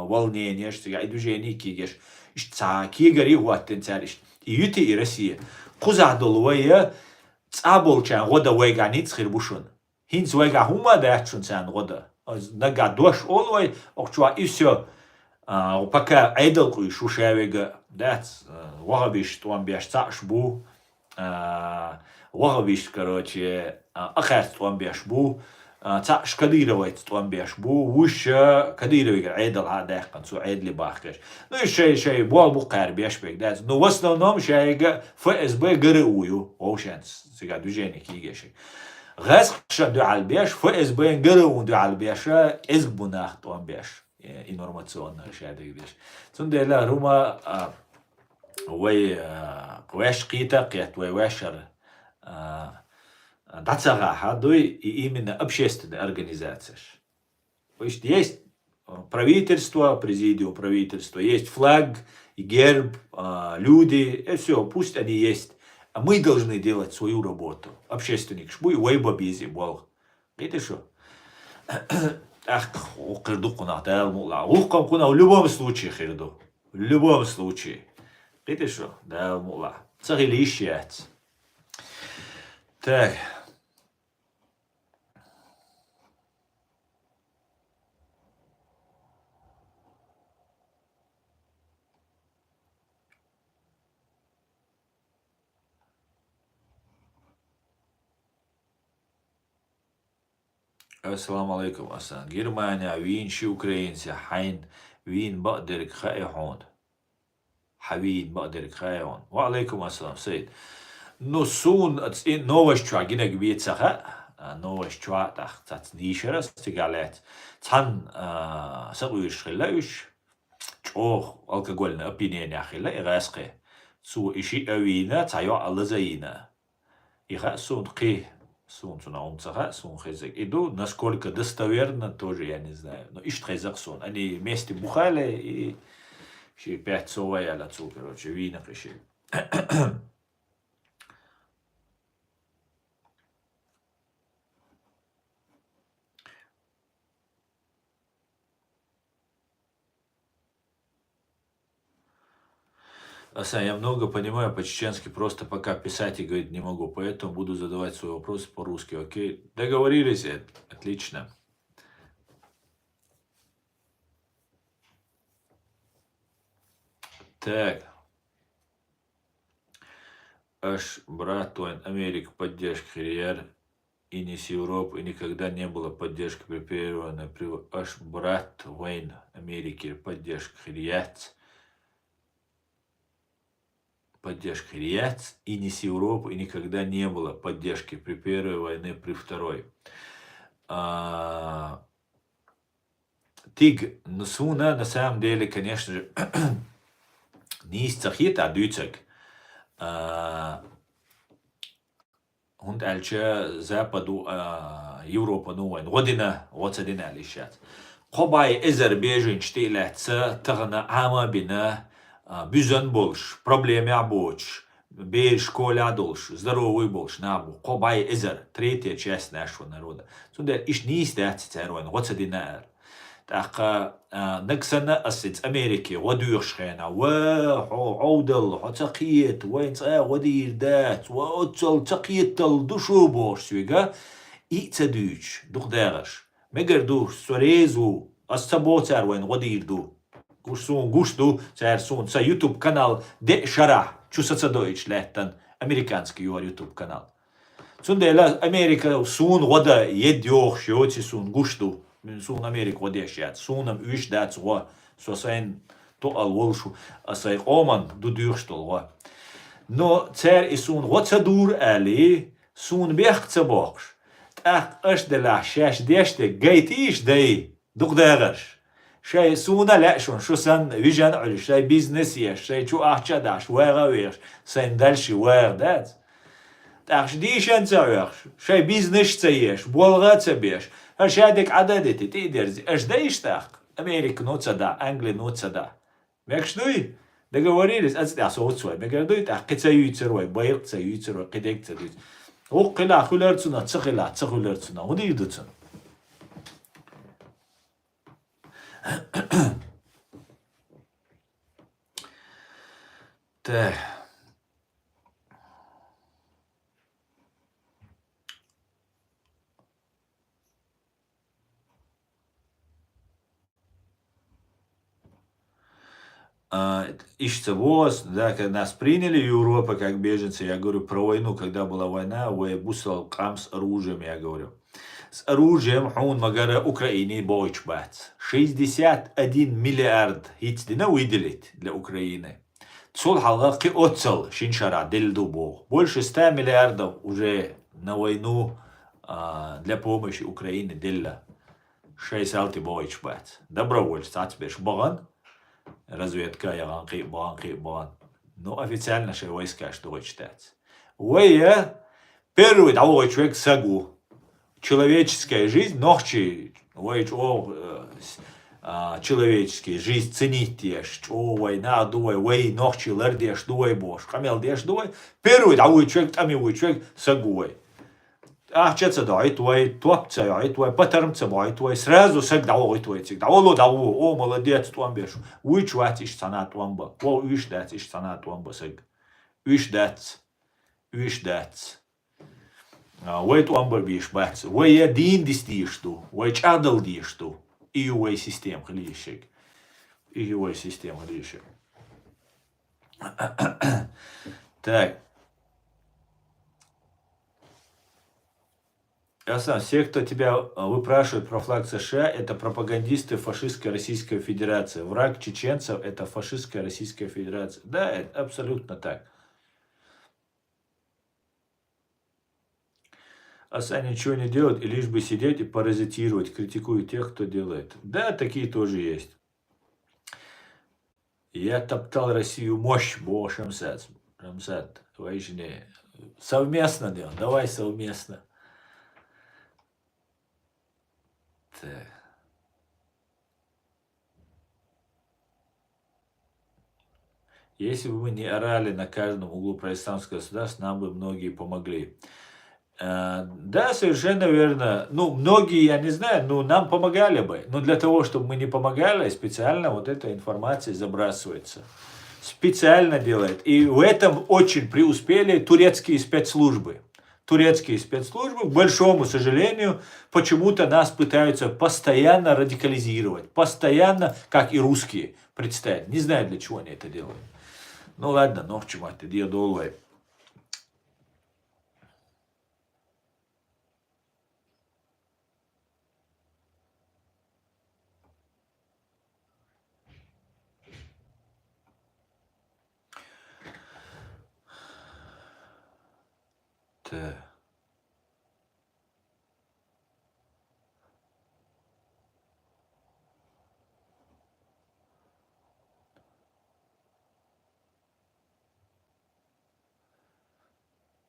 волнение, тяга и движение кигеш. Цаки гори уаттен цариш. И юти и Россия. Кузадулвая цаболчан года вайганиц хирбушун. Хинц вайга хума дачун цан года. Нага дош олвай, окчуа и все. Пока айдалку и шушавега, да, вагабиш туам бяш цашбу, вагабиш, короче, ахар туам бяш бу, цаш кадировать туам бяш бу, вуша кадировать айдал хадах концу айдли бахкаш. Ну и шей буал бухар бяш бек, да, но в основном шейга ФСБ ГРУ, оушенс, сега движение кигеши. Газ шаду албяш, ФСБ ГРУ ду албяша, эзбунах туам бяш. Информационно шадыгдеш. Цундела рума вай ваш қита қият вай вашар дацага хадуй и именно общественная организация. То есть правительство, президиум правительства, есть флаг, и герб, люди, и все, пусть они есть. А мы должны делать свою работу. Общественник шбуй вайба бизи бол. Видите что? Ах, хирду кунахтал мула. Ухкам куна в любом случае хирду. В любом случае. Видите что? Да, мула. Цагили ищет. Так. Ассаламу алейкум, Асан. Германия, вин ши украинцы, хайн, вин бaqدرك خائحون. حبيب بقدرك خائحون. وعليكم السلام, سيد. Ну, сун, новость чуа, гина гбиецаха, новость чуа, так, цац нишерас, тигалет. Цан, сагуиш хилаюш, чох, алкогольное опьянение хила, и гаски. Су, иши авина, цайо аллазаина. Иха сун қи. Сун умцаха, сун хезек. Иду, насколько достоверно, тоже я не знаю. Но ишт хезек сун. Они вместе бухали и ши 5 совая ля цу, короче, вина киши. Асан, я много понимаю по-чеченски, просто пока писать и говорить не могу, поэтому буду задавать свои вопросы по-русски, окей? Договорились? Отлично. Так. Аж брат твой Америка поддержка хириер и не с Европы, и никогда не было поддержки препарированной. Аж брат Уэйн Америки поддержка хирият. Поддержка Рият и не с Европы, и никогда не было поддержки при первой войне, при второй. Тиг, Нусуна на самом деле, конечно же, не из цахит, а дюцек. Хунд альча Западу Европа нуайн. Година, година лишат. Кобай эзер бежин штилятся, тагна ама бина, бюзен больше, проблемы больше, бей школа дольше, здоровый больше, набу, кобай эзер, третья часть нашего народа. Сюда иш не истяться царуин, вот садинар. Так, нексана асиц Америки, ودوخشخنا وعودل حتقيت وين ودير دات وأتصل تقيت الدشو بوش سويجا إتدوش دخدارش مقردو سوريزو السبوتر وين ودير دو гуш ду цар сун са YouTube канал де шарах чусаца дойч леттан американский YouTube канал. Сундела Америка сун года едёх шёти сун гуш ду сун Америка водешят сунам үш дац го сосайн то алволшу асай оман ду дюрштол го. Но цар и сун гоца дур али сун бехца бокш. Так аш де ла шаш деште гейтиш дей дугдагаш. شيء سونا لا شو سن فيجن على شيء بيزنس يش شيء شو أحشى داش وير سندلش وير دات تاخش ديش أنت ويرش شيء بيزنس تيش بولغات تبيش هالشيء عددتي تقدر إيش دايش تاخ أمريكا نوتسا دا أنجلي نوتسا دا ماكش دوي Договорились, а соуцвай. Мегардует, а кицаюйцервай, байрцаюйцервай, кидекцаюйцервай. Оққила хулерцуна, цахила, цахулерцуна. Уди идуцун. Так. Ищется ВОЗ, да, когда нас приняли в Европу как беженцы, я говорю про войну, когда была война, бусал кам с оружием, я говорю. С оружием он магара Украине бойч бац. 61 миллиард хитдина выделить для Украины. Цол халаки отцел шиншара дельду бог. Больше 100 миллиардов уже на войну для помощи Украине делля. 60 бойч бац. Добровольцы, ацбеш баган. Разведка, Баган. Ну, официально же войска, что вы читаете. Первый того человек сагу. Человеческая жизнь, ногчи, человеческая жизнь ценить ешь. Война, дуй, ногчи, лердеш, дуй, бош. Камел деш, дуй. Первый того человек, там его человек сагуй. Ахчется дай твой, топца ай твой, патермца бай твой, сразу саг давай твой цик, даволо даво, о молодец твам беш, уич ватиш сана твамба, о уиш датиш сана твамба саг, уиш дац, уай твамба биш бац, уай я дин дистишту, уай чадал дишту, и уай систем хлишек, Так. Ясно, все, кто тебя выпрашивает про флаг США, это пропагандисты фашистской Российской Федерации. Враг чеченцев – это фашистская Российская Федерация. Да, это абсолютно так. Асан ничего не делает, и лишь бы сидеть и паразитировать, критикует тех, кто делает. Да, такие тоже есть. Я топтал Россию мощь, Шамсад. Совместно делаем, давай совместно. Так. Если бы мы не орали на каждом углу про исламское государство, нам бы многие помогли. Да, совершенно верно. Ну, многие, я не знаю, но нам помогали бы. Но для того, чтобы мы не помогали, специально вот эта информация забрасывается. Специально делает. И в этом очень преуспели турецкие спецслужбы. Турецкие спецслужбы, к большому сожалению, почему-то нас пытаются постоянно радикализировать. Постоянно, как и русские, представить. Не знаю, для чего они это делают. Ну ладно, но в чем это дело. Так.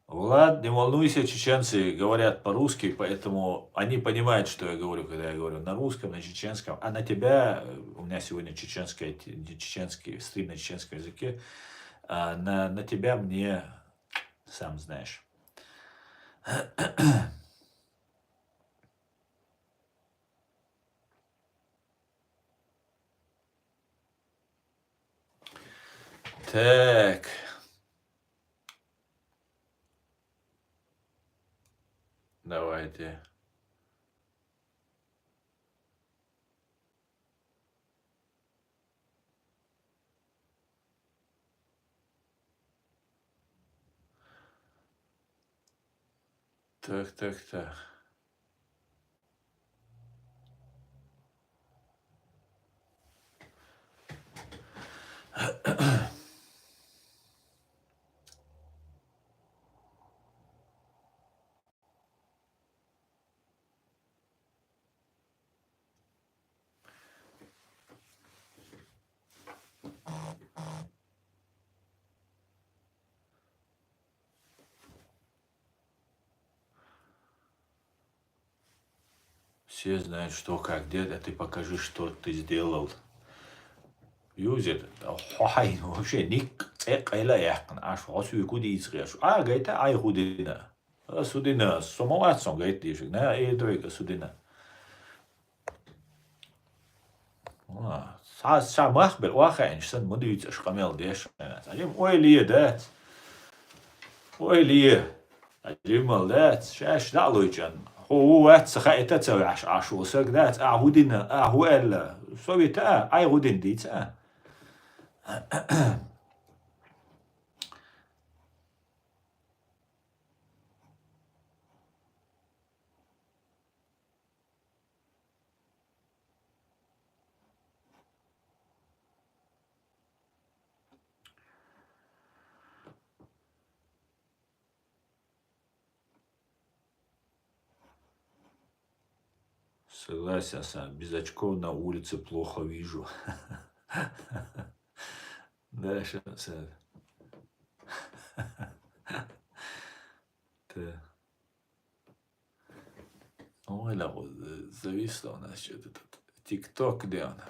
Влад, не волнуйся, чеченцы говорят по-русски, поэтому они понимают, что я говорю, когда я говорю на русском, на чеченском. А на тебя, у меня сегодня чеченский стрим на чеченском языке, на тебя мне, сам знаешь. Так. Давайте. Так. Все знают, что, как, где, а ты покажи, что ты сделал. يوزر حين вообще ник قيلا يحقن عش عصو يكود يزغيش جايتا اي خودنا سودنا سموات سون جايت ديش نا اي دويك سودنا سا مخبر واخا انشان مديت اش قميل ديش عجيم ويلي دات ويلي عجيم دات شاش دالويجان هو وات سخايتا تسوي عشو سك دات هودنا هو ال سويتا اي هودن ديت Согласен, без очков на улице плохо вижу. Да, сейчас. Ой, да, вот зависло у нас что-то тут. ТикТок, где он?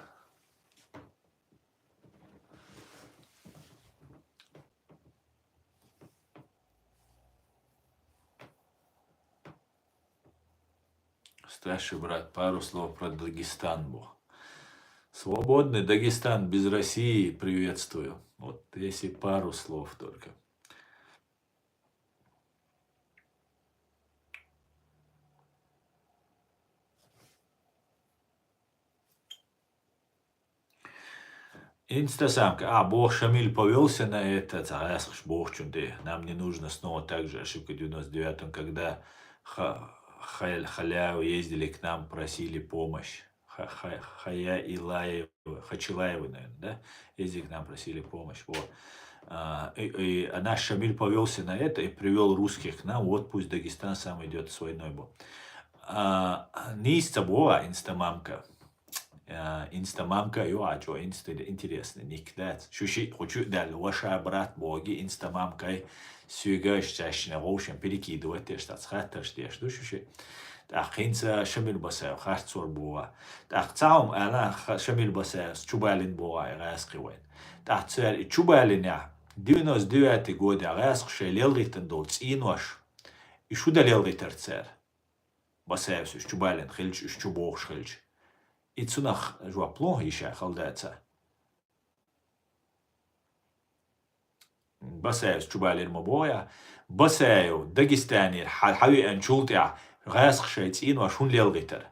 Старший брат, пару слов про Дагестан был. Свободный Дагестан без России приветствую. Вот если пару слов только. Инстасамка. Бог Шамиль повелся на это. Бог чунты. Нам не нужно снова так же ошибка в 99-м, когда Халяу ездили к нам, просили помощь. Хачилаевы, наверное, да? Ездили к нам, просили помощь. Вот. И наш Шамиль повелся на это и привел русских к нам. Вот пусть Дагестан сам идет с войной был. Ниста была инстамамка. Инстамамка, что интересно, никогда. Шуши, хочу, да, ваша брат боги, инстамамкой, сюгаешь чаще, в общем, перекидывать, что схатер, что шуши. Так, хинца Шамиль Басаев, харцур буа. Так, цаум, она Шамиль Басаев, Чубалин буа, раскрывает. Так, цель, Чубалиня, 99-й год, раскрывает, лелритен дол, цинуаш. И шуда лелритер цер. Басаев, Чубалин, хильч, Чубох, хильч. И цунах жуа плохо еще халдается. Басаев Чубалин мобоя, Басаев Дагестанир, حاوي أنشولتع غاسق شيء وشون للغتر.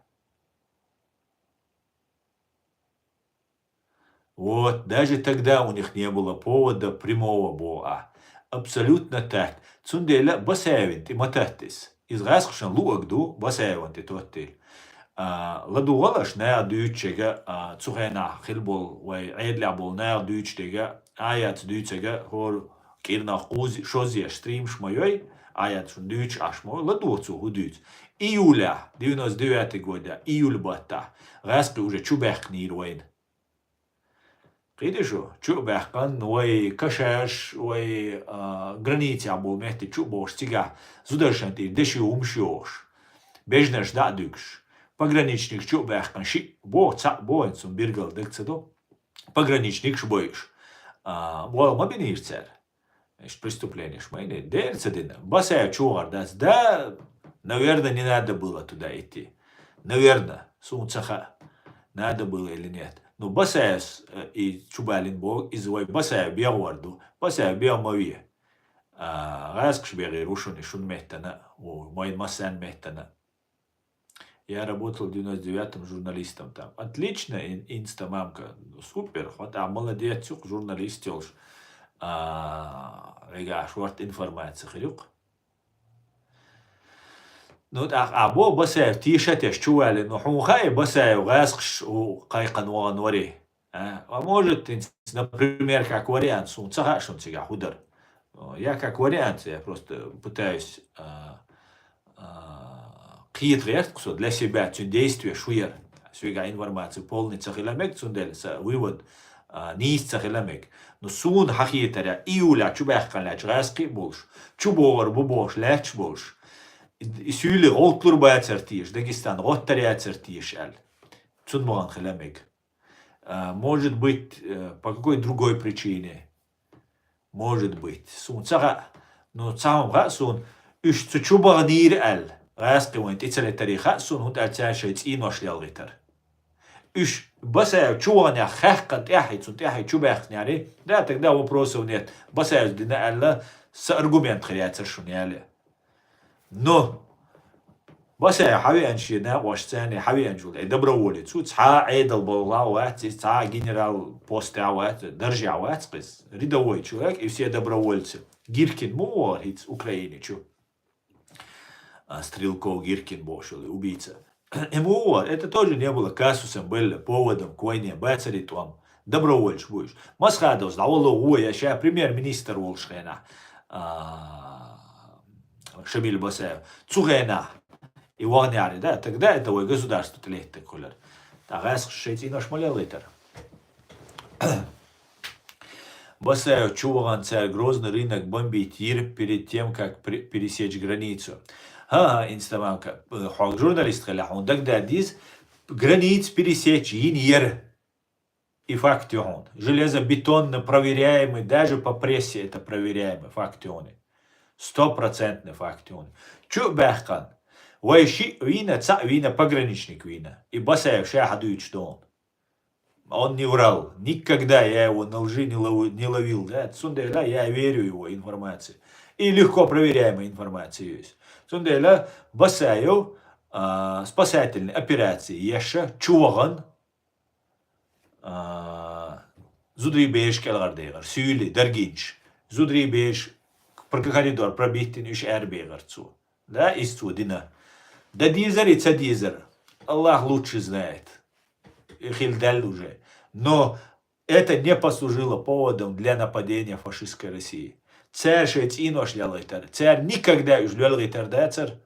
Вот, даже тогда у них не было повода прямого боа. Абсолютно так. Цунделя Басаевин, ты матахтис. Из غاسقشن луагду Басаевин ты тоттил. لدوغلش نايا دويتشيغا تسوخينا خلبول وعيد لعبول نايا دويتشيغا آيات دويتشيغا هور كيرنا خوزي شوزي اشتريم شمايوي آيات شون دويتش اشمو لدوغتسو هو دويتش إيولا 99 года июль бата غاسقي уже чубэх нирвейн قيدشو чубэх кан وي كشاش وي границы абол мехти чубош тига зудершанти деши умшиош бежнеш дадукш Пограничник чубэх канши, боинцум биргал декцедо, пограничник шбоиш. Бол мабинир цер. Преступление шмайны. Дерцедина. Басаев чугар дац. Да, наверное, не надо было туда идти. Наверное, сунцаха. Надо было или нет. Но Басаев и Чубалин бог извой Басаев биаварду. Басаев биамави. Раскш бери рушуни шун мехтана. Мой масан мехтана. Я работал в 99-м журналистом там. Отлично, инстамамка, супер, хвата, молодец, журналист, рега, шварт информация, хрюк. Ну, бо Басаев, тишатеш, чували, но хумхай Басаев, гасхш, кайкан вари. А может, например, как вариант, сумцахашун тебя худар. Я как вариант, я просто пытаюсь қиет для себя действие шуер сюга информация полный цахиламек цунделса вывод низ цахиламек но сун хахиетаря иуля чубахкан ляч раски больш чубовар бубош ляч больш и сюли олтлур баяцертиш Дагестан оттаря цертиш ал цун моган хиламек может быть, по какой другой причине. Может быть. Сун цага, но цага сун, уж цучуба нир эл. Раскивает и целый тарих, сун хунт альтяшит и ношлял витер. Уж басая чуаня хахкат яхит, сун яхит чубахняли, да, тогда вопросов нет. Басая дина элла с аргумент хряется шуняли. Но басая хави аншина вашцани хави анжул. Доброволец. Ца айдал болгават, ца генерал постават, держават, рядовой человек и все добровольцы. Гиркин муарит Украине, чу. Стрелков Гиркин бошел, убийца. Ему это тоже не было казусом, было поводом к войне, бацари там. Добровольч будешь. Масхадов сдавало, я сейчас премьер-министр Волшхена. Шамиль Басаев. Цугена. И вогняли, да, тогда это ой государство тлеет такое. Тагас шети наш малялитер. Басаев чуваган царь Грозный рынок бомбить Ир перед тем, как пересечь границу. Инстамамка. Журналист халя, он тогда диз границ пересечь Ир. И факты он. Железобетонно проверяемый, даже по прессе это проверяемый факты он. 100% факты он. Чу бахкан. Вайши вина, ца вина, пограничник вина. И Басаев шахадует, что он не врал. Никогда я его на лжи не ловил. Да? Сундейла, я верю его информации. И легко проверяемая информация есть. Сундейла, Басаев спасательной операции Еша, Чуваган, Зудри беш келгардегар, Сюли, Даргинч, Зудри беш коридор пробитин уж эрбегарцу. Да, из Дина. Да дизер и цадизер. Аллах лучше знает. Хильдаль уже. Но это не послужило поводом для нападения фашистской России. Царь шесть иношлял это. Царь никогда уж люл это дацер.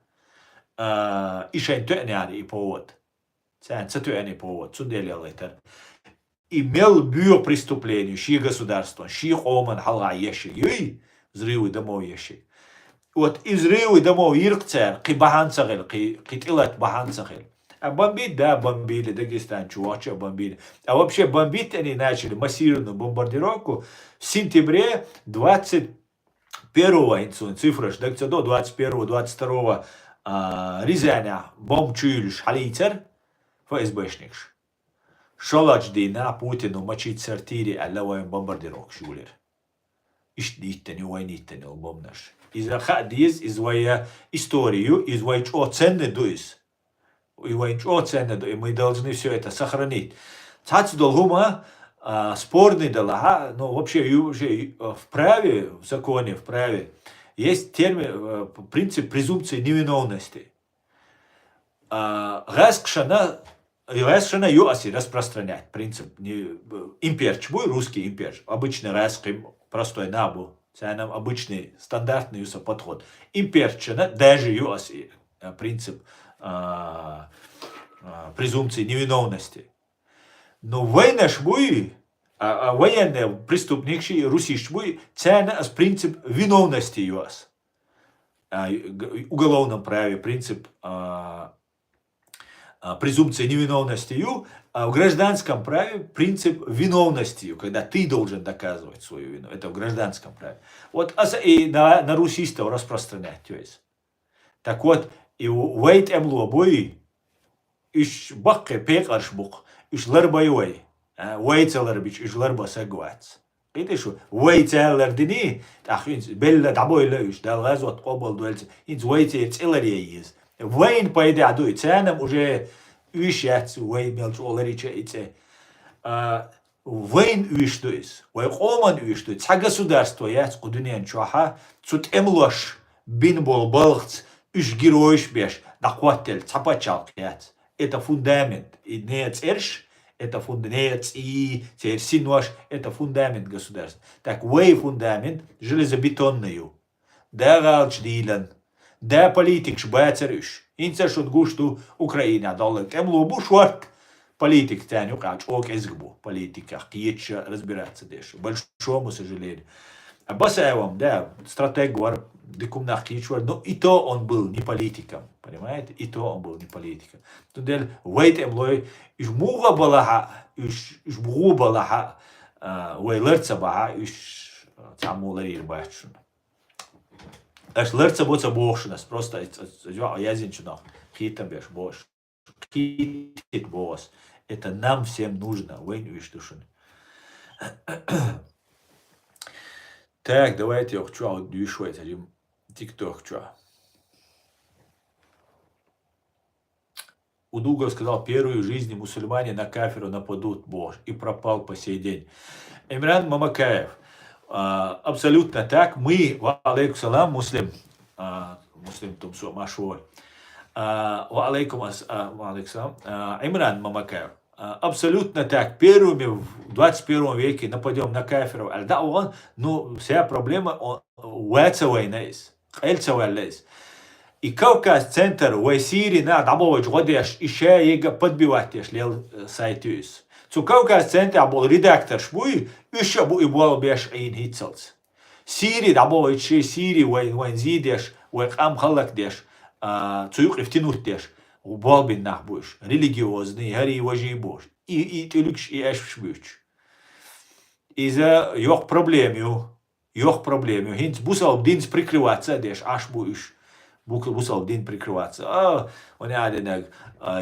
И шентуэняли и повод. Царь цатуэни повод. Цунделял это. Имел биопреступление. Ши государство. Ши оман халга еши. Юй. Взрывы домов еши. Вот и взрывы домов Иркцер, Кибаханцахел, Китилат Баханцахел. А бомбить, да, бомбили, Дагестан, Чувача бомбили. А вообще бомбить они начали массированную бомбардировку в сентябре 21-го, цифра, до 21-22 Рязаня, бомбчуйлиш халицер, ФСБшникш. Шолач дина Путину мочить сортири, а лаваем бомбардировку шулер. Ишдиттени, войниттени, бомнаш. Из-за хадиз, из-за историю, из-за чего ценны дуис. И мы должны все это сохранить. Цац долгума спорный дала, но вообще в праве, в законе, в праве есть термин, принцип презумпции невиновности. Раскшана юаси распространять принцип имперч, русский имперч, обычный русский простой набу. Это нам обычный стандартный подход. Имперчина, даже юаси, принцип презумпции невиновности. Но война шбуи, военные преступники, руси шбуи, это принцип виновности юас. В уголовном праве принцип презумпции невиновности, а в гражданском праве принцип виновности, когда ты должен доказывать свою вину. Это в гражданском праве. Вот и на русистов распространять. То есть. Так вот, и вейт эмлобой, иш бакке пекаршбук, иш ларбайой, вейтелербич, иш ларбасагвац. Это что? Вейтелердини, ахинс, белла дабойла, иш далгазот кобал дуэльц, инс вейтелердиез. Вейн пойде адуй, ценам уже вещать, вейн мелч оларича ице. Вейн виштуис, вейн оман виштуис, ца государство яц кудунен чуаха, цут эмлош, бин бол балгц, иш героиш беш, нахватель, цапачалк яц. Это фундамент, и не церш, это фундамент, и церсинуаш, это фундамент государства. Так, вей фундамент железобетонный. Да галч дилан. Да политик шбацериш. Инца шут гушту Украина доллар. Эмлобу шварк. Политик тяню кач ок эзгбу. Политика киеча разбираться деш. Большому сожалению. Басаевым, да, стратег var, дикумнах кичвар, но и то он был не политиком, понимаете? И то он был не политиком. Тундель вейт эмлой иш муга балаха, иш бугу балаха, вей лерца баха, иш таму ларир бачун. Аш лерца боца бошнас, просто язинчунах, хитам беш бош. Хитит бос. Это нам всем нужно, вейн иш душун. Так, давайте я хочу аудиошвать, один тикток хочу. Удугов сказал, первую в жизни мусульмане на кафиру нападут, бож, и пропал по сей день. Имран Мамакаев, абсолютно так, мы, ва алейкум салам, муслим тумсу, машур, ва алейкум салам, Имран Мамакаев. Абсолютно так. Первыми в 21 веке нападем на кафиров. Да, он, ну, вся проблема, он уэцевайнейс. Эльцевайлейс. И Кавказ центр в Сирии на дабович годеш еще его подбивать лел сайтюс. Цу Кавказ центр был редактор шбуй, еще был и был беш ин хитцелц. Сирии дабович Сирии вайн зидеш, вайн амхалак деш, цуюк ифтинут деш. Убалбин нахбуш, религиозный, гори вожи бош. И тюлькш, и эшбуч. Из-за ёх проблемю, хинц бусал дин прикрываться, деш ашбуш. Бусал дин прикрываться. Он яденег,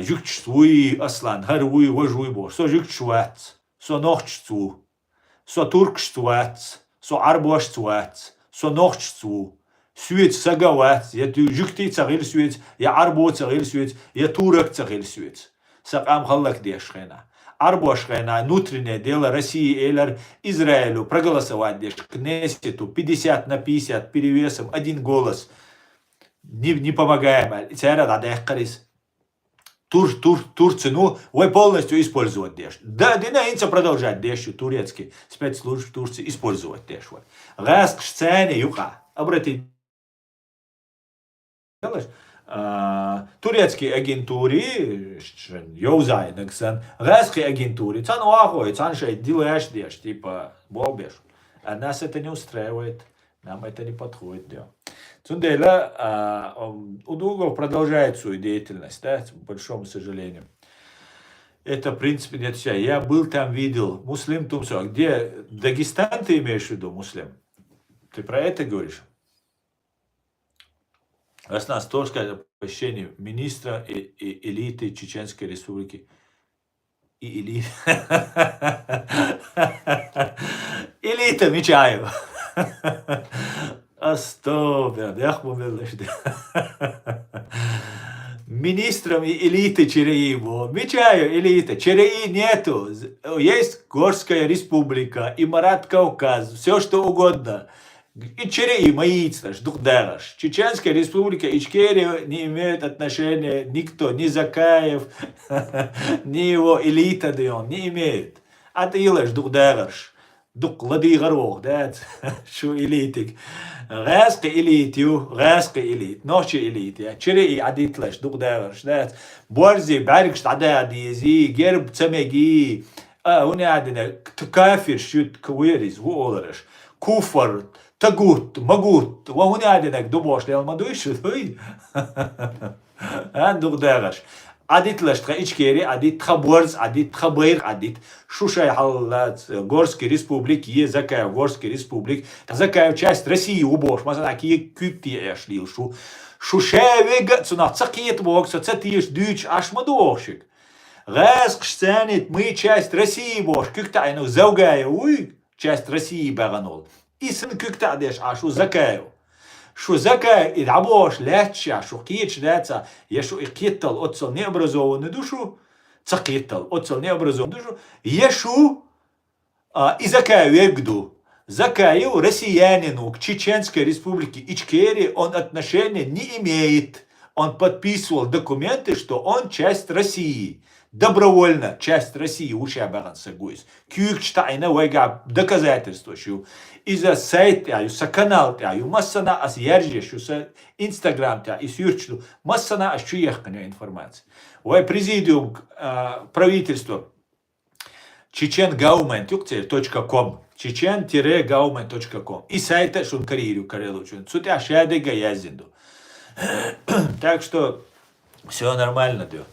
жукч свой аслан, гарвуй вожуй бош. Со жукч свац, со нохч цу, со туркш свац, со арбош свац, со нохч цу. Süet sagawat, ya jukti tsagil süet, ya arbo tsagil süet, ya турок tsagil süet. Сакам халлак дешхена. Арбо шхена, внутреннее дело России или Израилю проголосовать деш Кнессету 50 на 50 перевесом, один голос. Не помогаем. Царя дехкарис. Турцину вы полностью использовать деш. Да, динаинца продолжать дешу турецкий спецслужб в Турции использовать деш. Раск сцене юха. Обратите. Турецкие агентуры, Йоузайнексан, русские агентуры, цан уахой, цан шей делаешь деш, типа, болбеш. А нас это не устраивает, нам это не подходит. Да. Цундейла, Удугов продолжает свою деятельность, да, к большому сожалению. Это, в принципе, не все. Я был там, видел, муслим Тумсо. Где Дагестан ты имеешь в виду, муслим? Ты про это говоришь? Раз нас тоже сказать посещение министра элиты Чеченской Республики. И элита. Элита Мичаева. Стоп, министром элиты Череева. Мичаю элита. Череи нету. Есть Горская Республика, Имарат Кавказ, все что угодно. И Череи, Маицнаш, Духдераш. Чеченская республика, Ичкерия не имеет отношения никто, ни Закаев, ни его элита, он не имеет. А ты илаш Духдераш. Дуклади горох, да, шо элитик. Рэска элит, ночи элит, я. Череи адитлаш, Духдераш, да. Борзи, барикш, тададизи, герб цамеги. Унядина, кафир, шут, кавирис, вуолараш. Куфар, Тагут, Магут, وهنا عندك دبوش لأن ما دويش دوي. عندك داغش. عديت لشتخ إيشكيري، عديت خبرز، عديت خبير، عديت شو شيء حالات Горский республик, є Закаев Горский республик, Закаев часть России убош, مثلا كي كيبتي أشليل شو شيء цуна цакиет бог, цатиеш дюч аш мадошик. Раск штанет мы часть России бош, кюкта ино Заугая уй часть России баганол. إسم كوكتا ديش عشو زكايو شو زكايو إدعبوش لاتشا شو قيتش لاتسا يشو إقيتل أتصل نيبرزو ندوشو تقيتل أتصل نيبرزو ندوشو يشو إزكايو يقدو Закаев россиянину к Чеченской республике Ичкерии он отношения не имеет. Он подписывал документы, что он часть России. Добровольно часть России ушабаран сагуис. Кюкчтайна вайга доказательства, что из-за сайта, из-за канала, массана ас яржешу, с Инстаграм, из юрчу, массана ас чуехканю информации. Вай президиум правительства Чечен Гаумент, .com. chechen-government.com. И сайта шун карьеру карелучун. Сутя шадега язинду. Так что все нормально, да.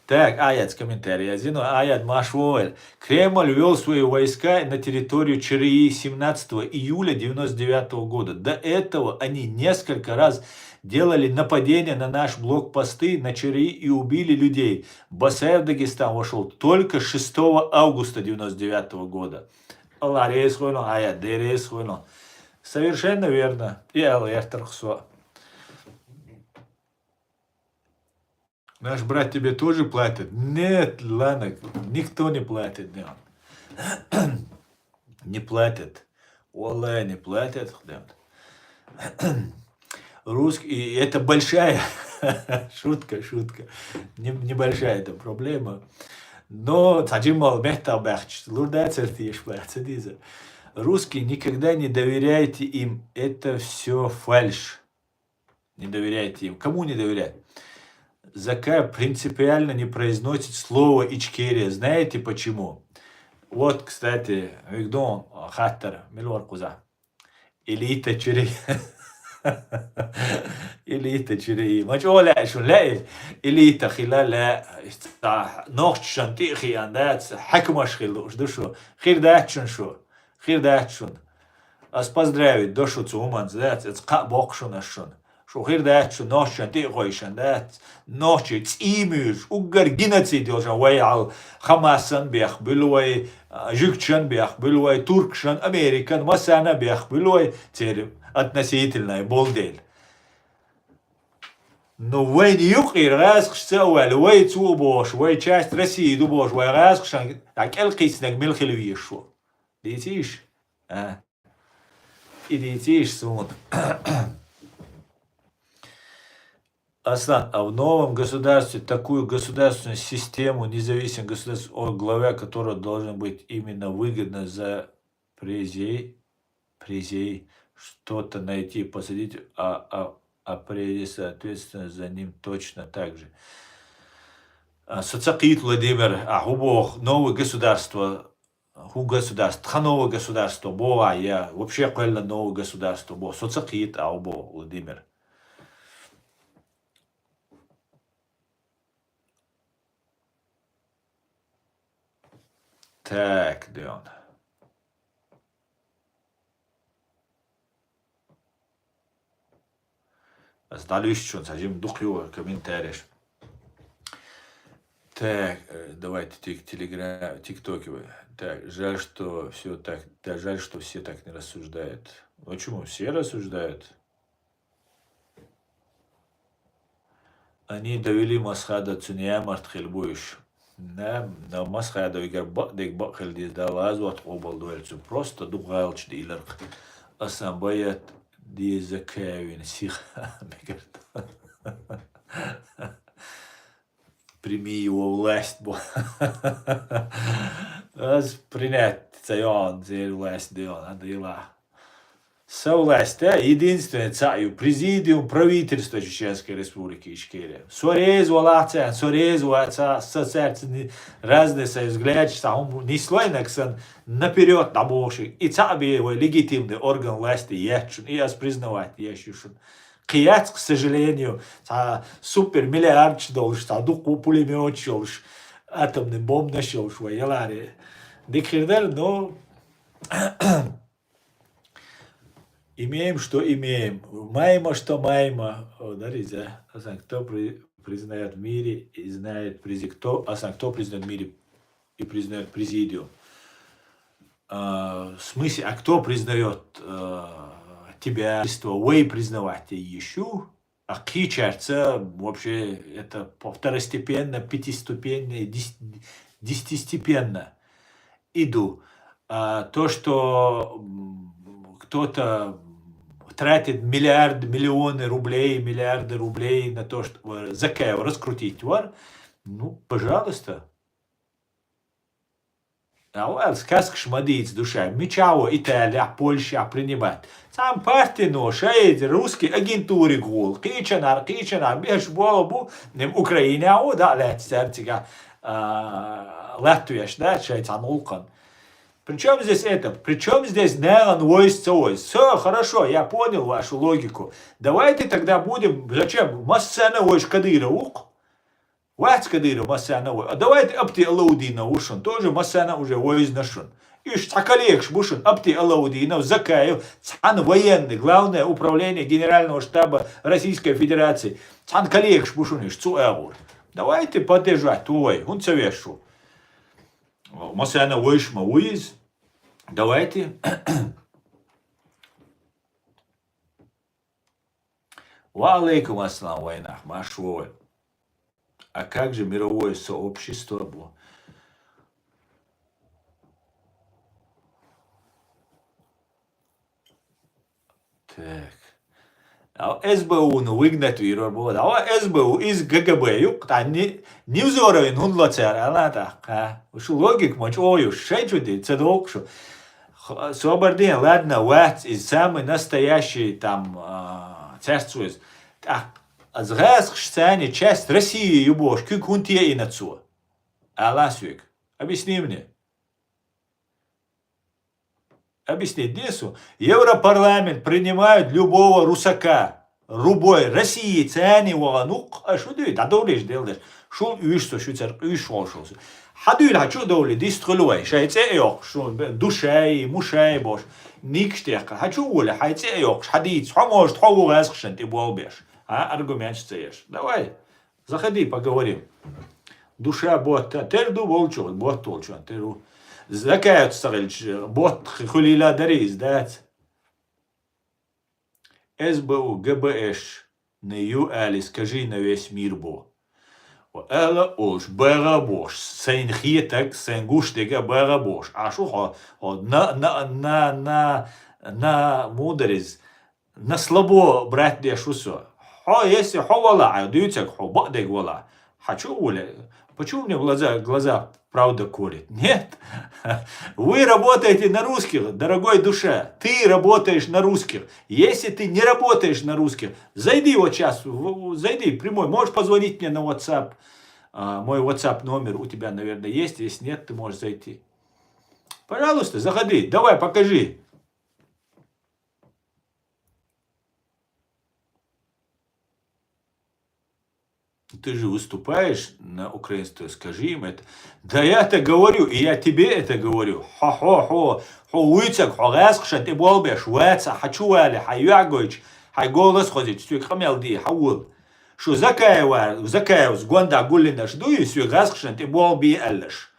Так, аят комментарий. Язину аят Машвоэль. Кремль вел свои войска на территорию ЧРИ 17 июля 1999 года. До этого они несколько раз делали нападения на наш блокпосты на ЧРИ и убили людей. Басаев в Дагестан вошел только 6 августа 1999 года. Совершенно верно. И Алэртархсо. Наш брат тебе тоже платит? Нет, ладно, никто не платит. Не платит. Wallah, не платят. Русский, и это большая шутка. Небольшая это проблема. Но русские никогда не доверяйте им. Это все фальшь. Не доверяйте им. Кому не доверять? Закай принципиально не произносит слово Ичкерия. Знаете почему? Вот, кстати, Викдон Хаттер, Милор Куза. Элита Чири. Элита Чири. Мачоля шуляй. Элита хилала. Нохчан тихи андат. Хакмаш хилуш. Душу. Хирдачун шо. Хирдачун. Ас поздравить душу цуман. Это бокшун ашун. Хирдачун нохчан тихойшан. Ночи цимюш, угар геноцид должен воял Хамасан бях былой, Жукчан бях былой, Туркшан, Американ, Масана бях былой, теперь относительно болдель. Но вой не юхи разгшся вой цубош, вой часть России дубош, вой разгшан, так элкиснак милхилвишу. Летишь? И летишь сон. Аслан, а в новом государстве такую государственную систему независимого государства, от главы которого должен быть именно выгодно за презей что-то найти, посадить, а презей, соответственно, за ним точно так же. Соцакит Владимир, новое государство, новое государство, я вообще କହିଲା новое государство, соцакит, Владимир. Так, Дион. Дальше сажим духлю комментариев. Так, давайте телеграм, тиктоки. Так, жаль, что все так, да, жаль, что все так не рассуждают. Почему? Все рассуждают. Они довели Масхада Цуния Мартхельбуиш. Да, Масхада игр бак бакхельдис да лазват обал дуэльцу. Просто дугайлч дилерк. Асамбаят дизакавин сих. Прими его власть. Принять цайон, власть Диона, дела. Совласть, единственное цаю, президиум правительства Чеченской Республики Ичкерия. Сорезуалация, разные взгляды, не слойнаксан наперед на боши. И цаби его легитимный орган власти ячун, и аз признавать ящушун. Кияц, к сожалению, супер миллиард должен, дух пулемет щелш, атомный бомб нашел, швоялари. Декхердер, но... Имеем, что имеем. Майма, что майма. Кто признает в мире и знает кто признает в мире и признает президиум. В смысле, кто признает тебя, вы признавать еще, а кичарца вообще это второстепенно, пятиступенно, десятистепенно. Иду. То, что кто-то тратит миллионы рублей, миллиарды рублей на то, чтобы закаев раскрутить вар, ну, пожалуйста. А сказка шмадиц душа. Мечао Италия, Польша принимать. Сам партия шаид русский агентуры гул. Кичанар, беш болобу, Украина, да, лет сердца, Латвия, да, шайт анулкан. Причем здесь это? Причем здесь Нелан Войс Цойс? Все, хорошо, я понял вашу логику. Давайте тогда будем, зачем? Массана Войш Кадыра ук. Вац Кадыра Массана Войш. А давайте апти Алаудина ушун. Тоже Массана уже Войс нашун. Иш такалек бушун апти Алаудина Закаев. Цан военный, главное управление Генерального штаба Российской Федерации. Цан калек бушун иш цуэгур. Давайте поддержать твой. Он цевешу. Массана Войш Мауиз. Давайте. Ва алейкум ассалам войнах, машвой. А как же мировое сообщество было? Так. А СБУ выгнать вирор. А СБУ из ГГБ юк не взоровин он лоцер, она так. Уж логик мочь ою, шейчуди, цедокшу. Собардин, ладно, ват из самый настоящий там царствует. Так, сгасшцане часть России юбош, как он тебе и нацу. Аласвик, объясни мне. Объясни Десу. Европарламент принимает любого русака. Любой России цене ванук. А что ты? Да долишь делаешь. Шул уйшто, шуцер уйшолшос. Хадуил хачу доли дистролуй. Шайце йок. Шо душай, мушай бош. Никштеха. Хачу уля хайце йок. Хадиц. Хамош тхову гасхшен ты болбеш. А аргумент цеешь. Давай. Заходи, поговорим. Душа бот. Терду волчу. Бот толчу. Теру. Закают сарыльч, бот хулила дариз, да? СБУ, ГБШ, на ЮАЛИ, скажи на весь мир бо. Эла олш, барабош, сен хитек, сен гуштега барабош. А шо на мудрец, на слабо брать дешусо. Если вала, даются бадек вала. Хочу уля. Почему мне глаза правда колет? Нет. Вы работаете на русских, дорогой душа. Ты работаешь на русских. Если ты не работаешь на русских, зайди вот сейчас, зайди прямой. Можешь позвонить мне на WhatsApp. Мой WhatsApp номер у тебя, наверное, есть. Если нет, ты можешь зайти. Пожалуйста, заходи. Давай, покажи. Ты же выступаешь на украинском, скажи им это. Да я это говорю, и я тебе это говорю. Хо-хо-хо. Хо-уйцак, хо-гасхша, ты болбеш, уэца, хачуали, хаюагойч, хайголос ходить, стюй хамелди, хаул. Шо закаев, с гонда гулина ждую, стюй гасхша, ты болби эллеш.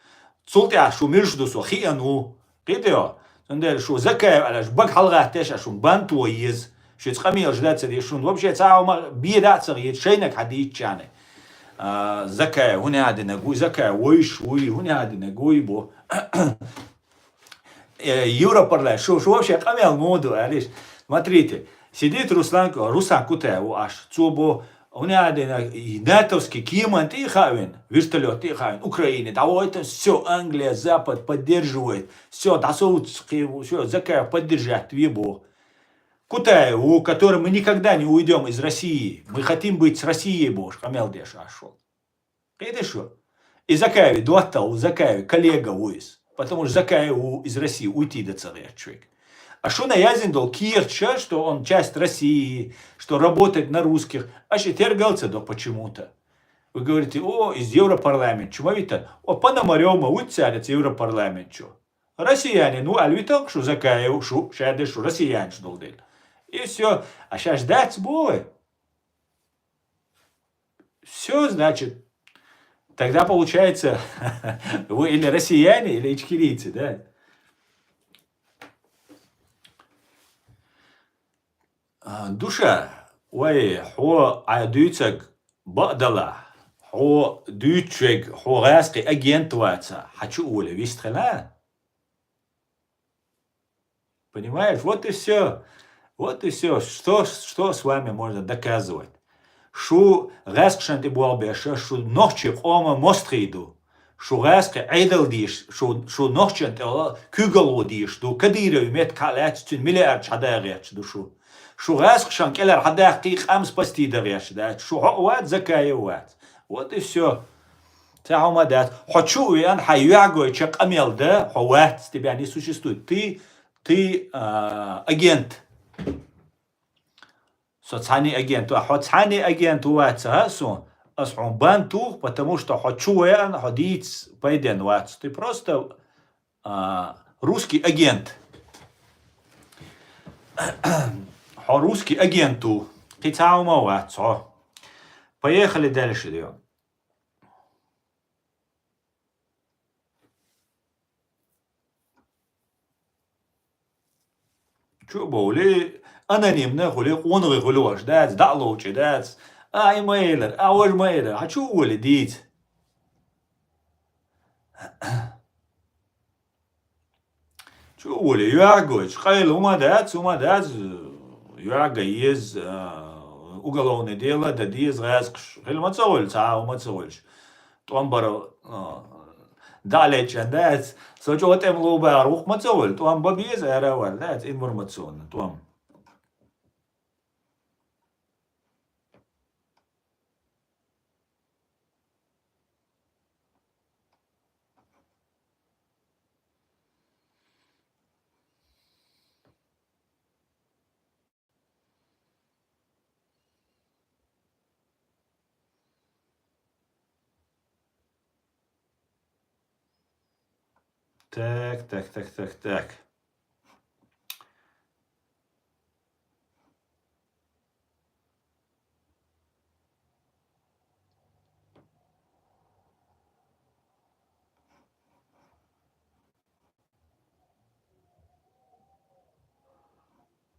Цултя, шо мирждусу, хияну. Китео. Сондер, шо закаев, эллеш, баг халгах теша, шо банту ез. Шо цхамил ждаться, шо вообще цаума бираться, шейнак хадит чаны. Закая, гуняди нагуй, закая, ойшуй, гуняди нагуй, бо. Европарлай, шо вообще камел моду, алиш. Смотрите, сидит Руслан Кутаев, аж цубо, гуняди натовский киман, ты хавин, вертолет, ты хавин, Украина, да это все, Англия, Запад поддерживает, все, да все, закая поддержать, вибо. Кутаев, у которого мы никогда не уйдем из России. Мы хотим быть с Россией, Бош. Хамелдеш ашел. Это что? И Закаеве, дуатал, Закаеве, коллега уйс. Потому что Закаеву из России уйти до целый человек. А что на Язиндол Кирча, что он часть России, что работает на русских. А что тергался, да почему-то. Вы говорите, о, из Европарламента. Чего это? О, Пономарёма, уйцарец Европарламент. Что? Россияне, ну, альвиток, что Закаев, что, шадеш, что россияне, что долдель. И все. А сейчас ждать бой. Все, значит. Тогда получается, вы или россияне, или ичкирийцы, да? Душа. Ой, хо адуйцак бадала. Хо дучек, хо гаски агентваться. Хочу уля, вистрена. Понимаешь? Вот и все. Вот и все. Что с вами можно доказывать? Шу раскшан ты буалбеша, шу ночи ома мостриду. Шу раска айдал диш, шу ночи кюгалу диш, ду кадиру мет калач тун миллиард шадареч душу. Шу раскшан келер хадах ких амс пастидареч, да. Шу хоуат закаеват. Вот и все. Тяума дать. Хочу я хайягу чек амел да ховат тебя не существует. Ты агент. Социальный агент. А социальный агент уатса су асун банту, потому что хочу я ходить пойден ватс. Ты просто русский агент. Русский агенту. Ты тяума ватса. Поехали дальше, Дион. Что боли анонимно, хули он хули дать, да лучше дать. Имейлер, уж мейлер. Хочу улететь. Что боли, юагоч, хайль умадать. Юага есть уголовное дело, да диез разкш. Хайль мацоль, мацольш. Туамбаро далече дать. Сочо отем луба рух мацоль. Туам бабиез аравал, дать информационно. Туам. Так.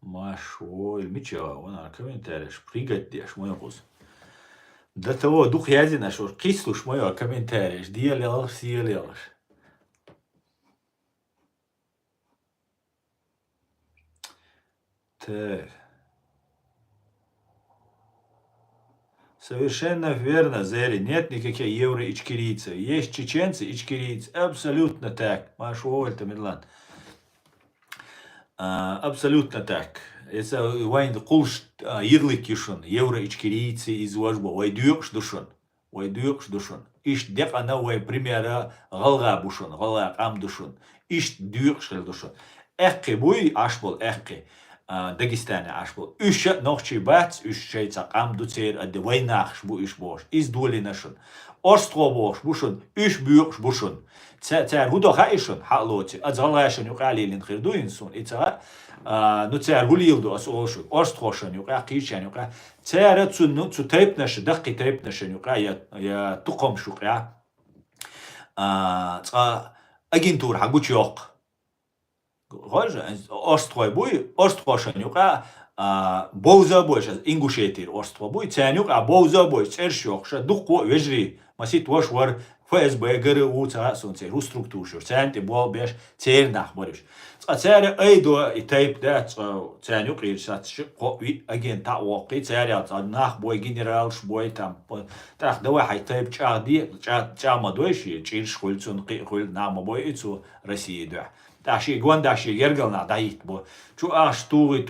Машоль, мичо, вона коментариш, пригодишь, мой гус. До того дух ядина, что кислуш мой коментариш, диалелаш. Так. Совершенно верно, Зери. Нет никаких евро-ичкирийцев. Есть чеченцы, ичкирийцы. Абсолютно так. Машоль, Тамирлан. Абсолютно так. Это вайн кулш ирлик юшун. Евро-ичкирийцы из важба. Вайдюкш душун. Иш дек ана вай примера галга бушун. Галга ам душун. Иш дюкш душун. Эхки буй ашбол эхки. Дагестане ашбол. Үш нохчи бац, үш шейца ам дуцер аде вайнахш бу иш бош. Из дули нашун. Орстро бош бушун. Үш бюкш бушун. تاع هدو خايشون حالوتي ازغلاشن يقالي لين خير دوينسون ايتا نو تاع هوليلدو اسوشو اوستروشن يقا قيشان يقا تاع تسو تايبنش دقي تايبنشن يقا يا تقوم شو قا تا اجنتور حقوش يوق غوج اوستروي بوي اوستروشن يقا بوزا بوش انغوشيتير اوسترو بوي تاع يقا بوزا بوش تشرشوخ دقو وجري مسيت وش ور ФСБ, ГРУ, царасунце, ру структуршур, цянти бол беш, цер нахбориш. Царя эйдо и тейп, да, цяню кричат, ви агента оқи, царя нахбой генерал шбой там. Так, давай хай тейп чади, чама дойши, чирш хульцун, хуль нама бой ицу России, да. Даши гуандаши гергал на даит бо. Чу аш туи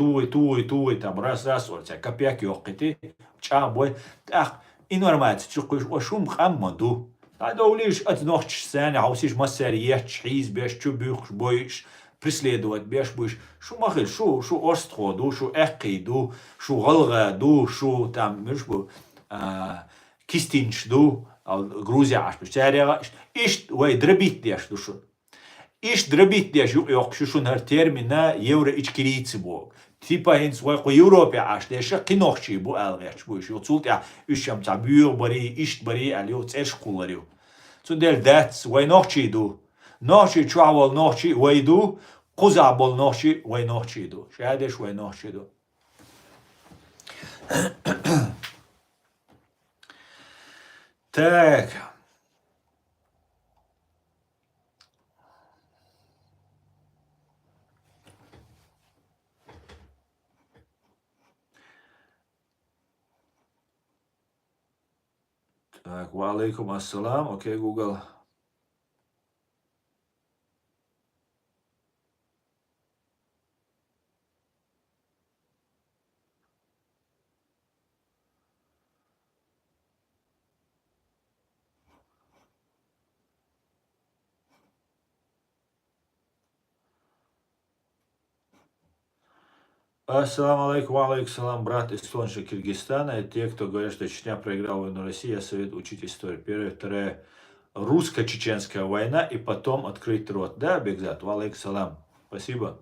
там раз орца, копяки оқити, ча бой. Так, и нормально, чукуш ошум хаммаду. Даули однохч сцене, хаусиш массерьех, чхиз беш, чубюх, боиш, преследовать беш, боиш. Шу махи, шу остроду, шу экиду, шу галгаду, шу там, мишбу, кистинчду, Грузия аш беш. Царя, иш, вай дробит деш душу. Иш дробит деш, юк, шушун хар термина, евро ичкирийцы бог. Типа хинс вай ко Европе аш деша кинохчи бу алгерч буш. Юцулт я ишам табюр бари, ишт бари, алио церш куларио. Цундел датс вай нохчи ду. Нохчи чуавал нохчи вай ду. Кузабол нохчи вай нохчи ду. Шадеш вай нохчи ду. Так. Так, валейкум ассалам. Окей, Google. Ассаламу алейкум, алейкум салам, брат из солнечного Киргизстана. И те, кто говорят, что Чечня проиграла войну России, я советую учить историю. Первая, вторая, русско-чеченская война, и потом открыть рот. Да, Бекзат, алейкум салам. Спасибо.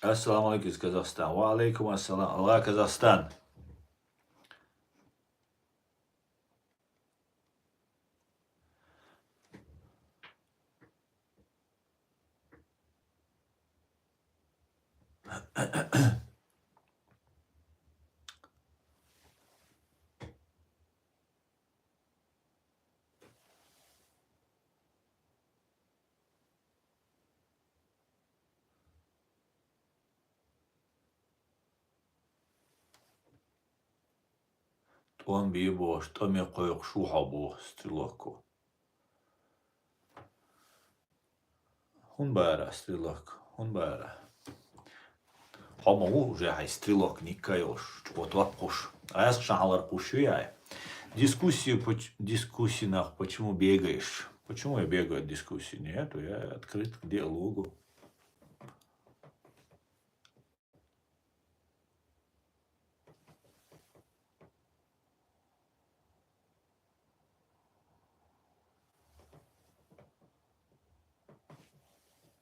Ассаламу алейкум из Казахстана. Ва алейкум ассалам. Аллах, Казахстан. Он бибо, что мне кое шухабу стрелоку. Он бара стрелок, он бара. Хомогу уже хай стрелок никаешь, вот лапкуш. А я шахалар кушуя. Дискуссиях, почему бегаешь? Почему я бегаю от дискуссии? Нету, я открыт к диалогу.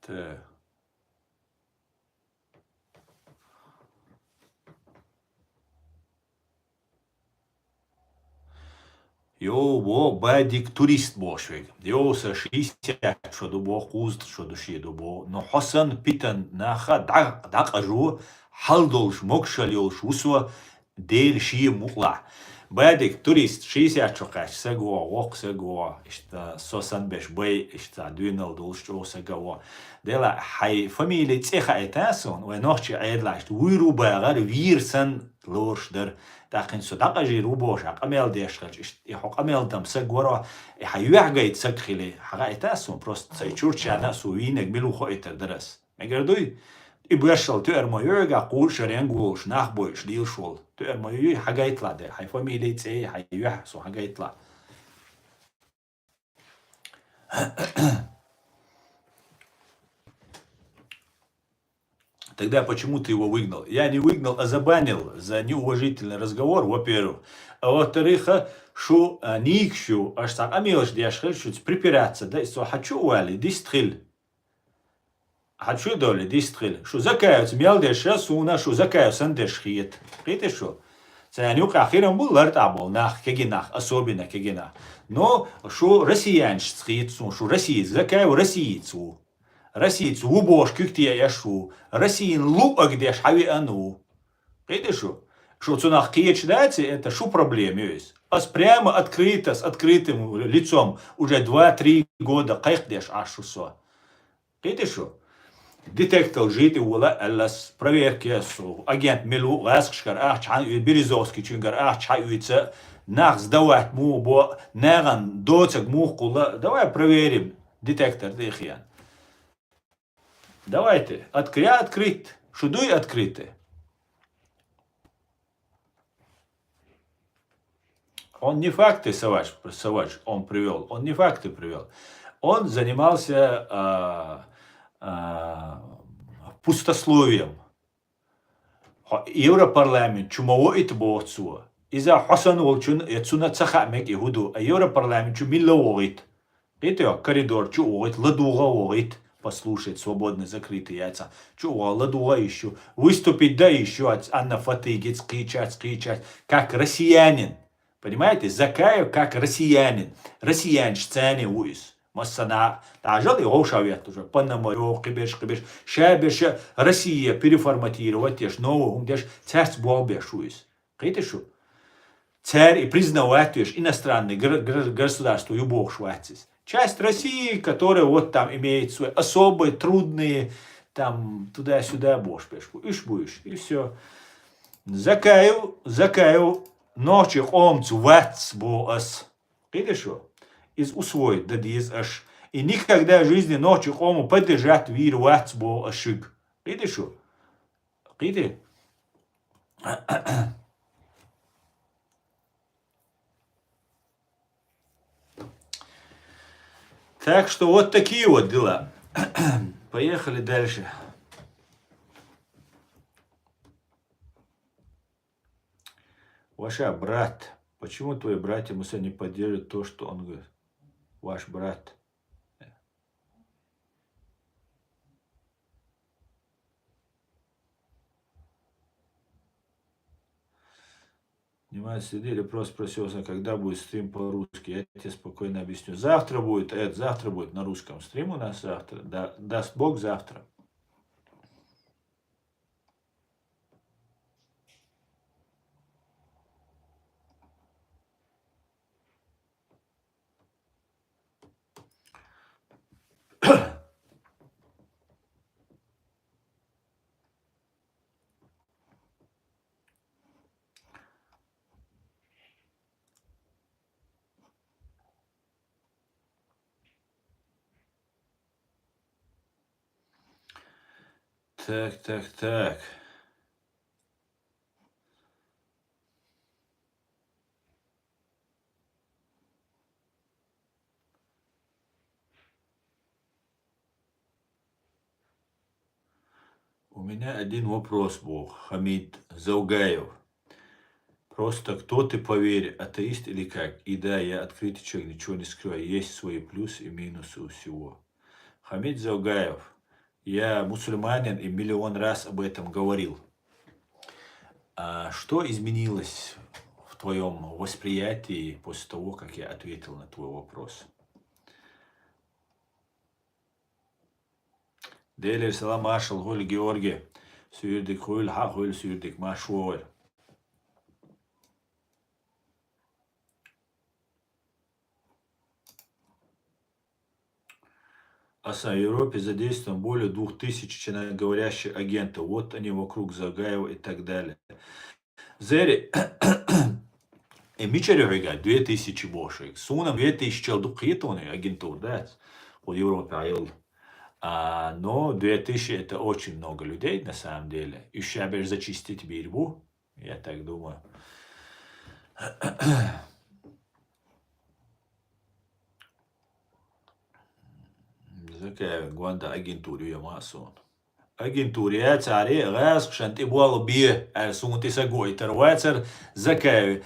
Так. Йо, бо бадик турист бошвиг. Йо, са 60 шоду бо хуст шоду шеду бо. Но Хасан питан наха дақажу халдолш мокшалёш усва дель ши мукла. Бадик турист 60 шокаш сагуа вок сагуа ишта сосан беш бей ишта дюнал долшчо сагуа. Дела хай фамилия цеха этасон, уэ нохчи айдлашт уйру багар вирсан лоршдер. داخل صدق جيرو بوش عقمل ديش خلش يحق عمل دم سجورا يحيوح جاي تسكخلي حقا إتاسون بروست سيشورش أنا سوينك بلو خو درس مجردوي يبرشل تؤر ما يرجع قول شرين قولش نخبوش ليل شول تؤر ما يجي حاجة يطلع ده حي فاميلي تسي حيوح سو حاجة يطلع Тогда почему ты его выгнал? Я не выгнал, а забанил за неуважительный разговор, во-первых. А во-вторых, что никшу, аж так, а милош дяшхель, что припираться, да, что хочу уали, дистхиль. Хочу доли, дистхиль. Что закаются, мел дяша суна, что закаются, андешхиет. Видите, что? Ценюк ахирам был лартабол, нах, кегинах, особенно кегинах. Но, что россиянш схит, что россиец, закаю российцу. Российцу убош кюктия яшу, Россиин луак деш хави ану. Видишь, что цунах киеч дайте, это шу проблем есть. А прямо открыто, с открытым лицом уже 2-3 года кайх деш ашу со. Видишь, что? Детектор жити ула аллас проверки су. Агент Милу раскшкар чан Березовский чунгар чаюется нах сдавать му бо наган доцак мухкула. Давай проверим детектор дыхьян. Давайте, открыть, шудуй открытый. Он не факты, Савач, он привел, он не факты привел. Он занимался пустословием. Европарламент, чумово и тбоцуа. Иза Хасан Волчун, яцуна цахамек Ихуду, а Европарламент чумилла огит. Это коридор, чуогит, ладуга огит. Послушать свободно закрытые яйца. Чего, ладуга еще. Выступить, да еще от Анна Фатыгец, кричать. Как россиянин. Понимаете? Закаев как россиянин. Россиянш цены уис. Массана. Тажал его шавет уже. Панамайо, кибеш. Шабеш Россия переформатировать. Теш новый. Теш царь бобеш уис. Видите что? Царь и признавать иностранные государства любого швайцарца. Часть России, которая вот там имеет свои особые, трудные, там, туда-сюда, бош-пешку, иш будешь, и все. Закаю, ночи омцу вац боас. Видишь что? Из усвоить, да диз аш. И никогда в жизни ночи ому поддержать вир вац боашик. Видишь что? Видишь? Так что вот такие вот дела. Поехали дальше. Ваша брат. Почему твои братья Муса не поддерживают то, что он говорит? Ваш брат. Снимать следы или просто спросился, когда будет стрим по-русски. Я тебе спокойно объясню. Завтра будет, завтра будет на русском стрим у нас завтра. Да, даст Бог завтра. Так. У меня один вопрос был, Хамид Заугаев. Просто кто ты, поверь, атеист или как? И да, я открытый человек, ничего не скрываю. Есть свои плюсы и минусы у всего. Хамид Заугаев. Я мусульманин и миллион раз об этом говорил. А что изменилось в твоем восприятии после того, как я ответил на твой вопрос? Делер салам ашал гуль Георгий. Сюрдик хуйль ха хуйль сюрдик машуоль. В Европе задействовано более 2000 чиноговорящих агентов. Вот они вокруг Загаева и так далее. Зери, Мичаревига 2000 бошек. Сунам 2000 челдук хитоны агентур, да? В Европе айл. Но 2000 это очень много людей на самом деле. И шабер зачистить бирбу, я так думаю. Закая Гванда агентуру я масон. Агентурия цари раз шанти буал бие сунти сагой тервацер закаю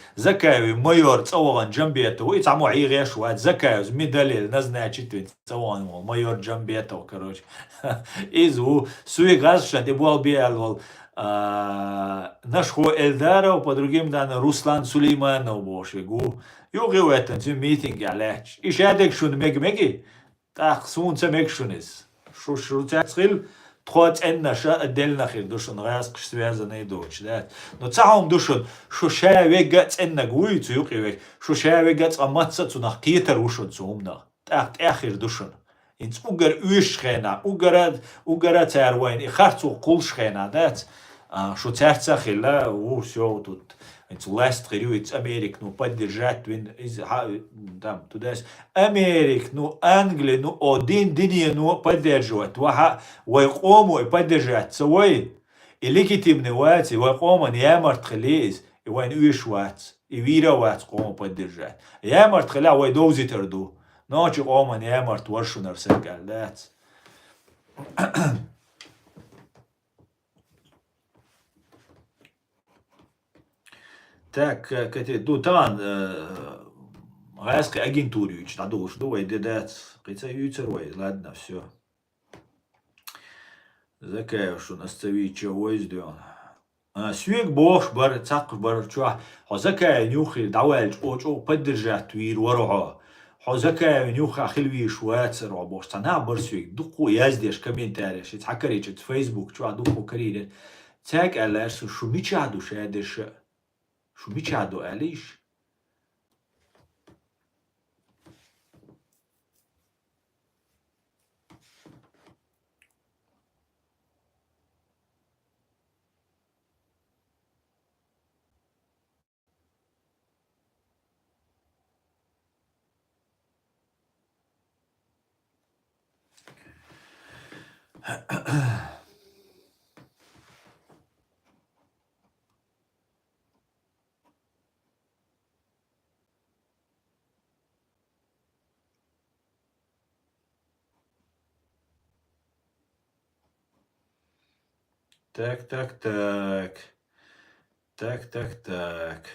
майор цаван джамбету и цаму игеш ват закаю медаль назначит цаван майор джамбету короче изу суи газ шанти буал бие нашхо Эльдаров по другим данным Руслан Сулейманов бошегу югу это митинг аляч и шадек шун меги так сунца мекшунис шо цацхил Тхоц эннаша отдельно душон раск связанные дочь, да. Но цаум душон шушая гац энна гуицу юкивек шушая гац аматса цу nach китер ушон цу умна. Так эхир душон. Инц угар уишхена угара царвайн и харцу кулшхена, да. Шо царцахила у все тут власть требует Америк, ну, поддержать, там, туда Америк, ну, Англия, ну, один день, ну, поддерживать, ويقوموا поддержать свой, и легитимный вац, и вакома не ямар тхлиз, и вайн уиш вац, и вира вац кому поддержать. Ямар тхля вай доузитерду, ночи кома не ямар творшунар секал, дац. Так, ну, там, Райской агентуре, надо уж думать, дедец, прицаюцерой, ладно, все. Закаю, что наставича возден. Сюек бош бар, цак бар, чуа, хозакая нюхи, давай, о, поддержать твир, ворога. Хозакая нюха, хилви, шуацер, бош, цана бар сюек, дуку яздеш, комментарий, шит, хакаричет, фейсбук, чуа, дуку карирет. Так, алаш, шумичаду, шадеш, шумичаду, алиш. Так, так, так. Так, так, так.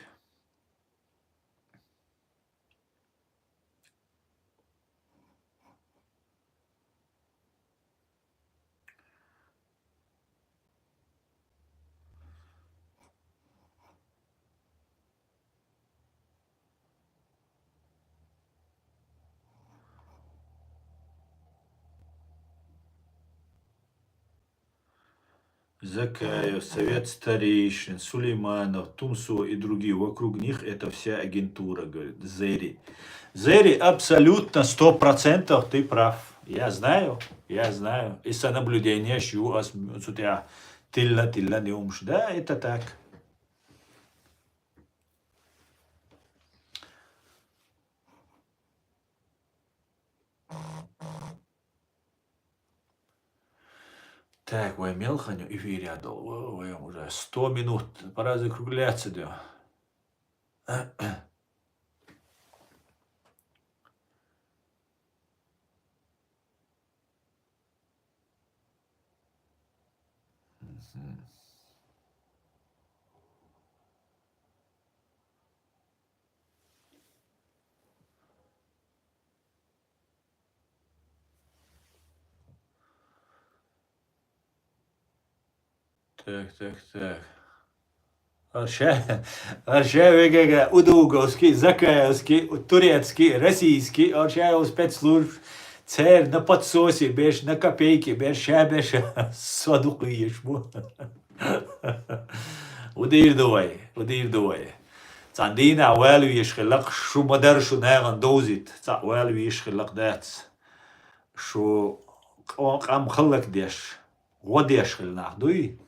Закаев, Совет старейшин, Сулейманов, Тумсо и другие. Вокруг них это вся агентура, говорит Зери. Зери, абсолютно 100% ты прав. Я знаю. И сонаблюдение щу, у тебя тилла не умш. Да, это так. Так, вы мелханю и вирядал. Вы уже 100 минут. Пора закругляться, да. Так. Аршавега, Удуговский, Закаевский, турецкий, российский, Аршаев спецслужб, царь на подсосе, беш на копейки, беш садуку ешму. Удир давай. Цандина валу ешхилак, шу мадаршу наган дозит, ца валу ешхилак дац, шу قام خلق ديش وديش خلناخ دوي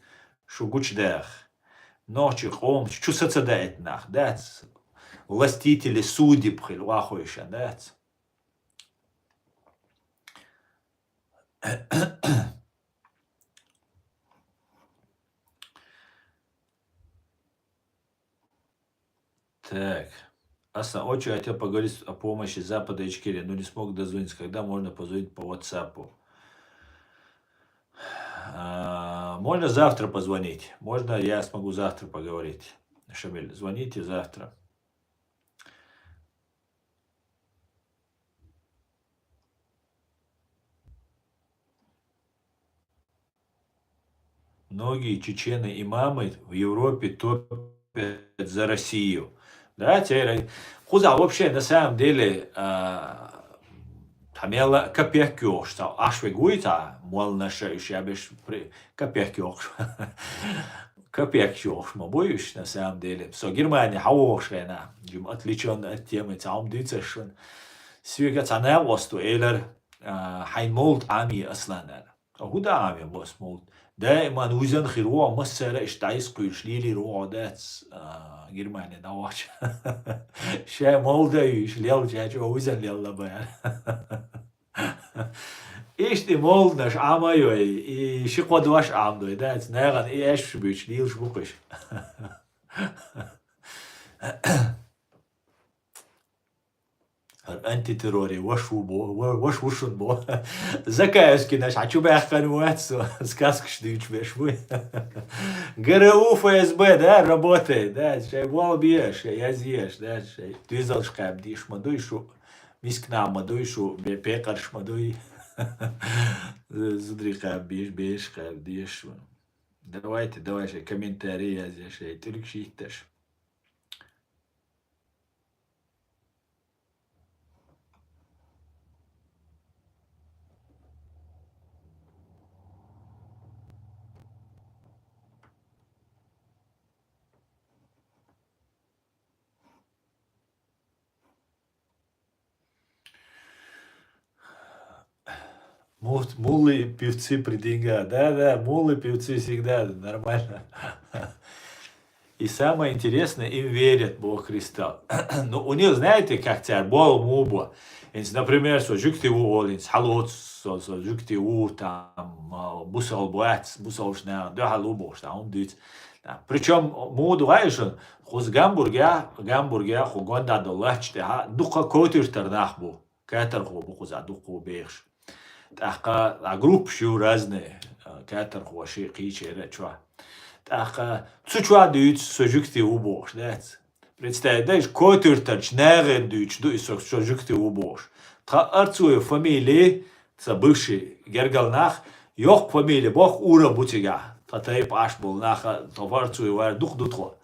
شو قوش داخ نوچي قوم شو ستصدقت ناخ داц властители судеб хил вахуиша дац. Так. Аса, очень хотел поговорить о помощи Запада и Ичкерии, но не смог дозвониться. Когда можно позвонить по WhatsApp? Можно завтра позвонить. Можно, я смогу завтра поговорить. Шамиль, звоните завтра. Многие чечены имамы в Европе топят за Россию. Да, теперь, куда вообще на самом деле Тамела капехкёш, что ашвегуита, мол, наша еще обещ капехкёш. Капехкёш, мы боюсь на самом деле. Со Германия хауошена, жим отличен от темы, там дицешен. Свега цана восту элер хайнмолт ами асланер. هودا ами باسمولت دائما وزن خيروا مسألة اشتعيس قيش ليلي روع دات جرماني دواش شيء مولده يش ليل جاج وزن ليل لبيان إيش دي مولدناش عما يوي إيش قدواش عم دوي دات ناغن إيش بيش ليل شبوقش антитерроре, вошвушун бо. Закаевский наш, а чё бы ахкануаться, сказка штыч бешвы. ГРУ, ФСБ, да, работает, да, шай вол бьешь, я зьешь, да, шай. Ты залшкаем, дишь, мадуйшу, мискна, мадуйшу, пекарш, мадуй. Зудрикаем, бьешь, каем, дишь. Давайте, шай, комментарии, я здесь, шай, только шитташ. Мулы, певцы при деньгах. Да, мулы, певцы всегда нормально. И самое интересное, им верят Бог Христа. Но у них, знаете, как царь, Бог муба. Например, что жукти у олинс, халот, жукти у там, бусал буац, бусал шна, да халубо, что он дит. Причем моду гайшен, хуз гамбургя, хугонда доллачте, духа котир тарнахбу, катар хубу хуза, духу бейш. А групп еще разные. كاتر خوشي قيش رتشوا تاخ تسوچوا ديت سوجكتي وبوش دات представляешь котыртач нерен дюч ду исок сожукти убош та арцуе фамилии са бывший гергалнах ёх фамилия бог ура бутига та тайп аш был наха товарцуе вар дух дутро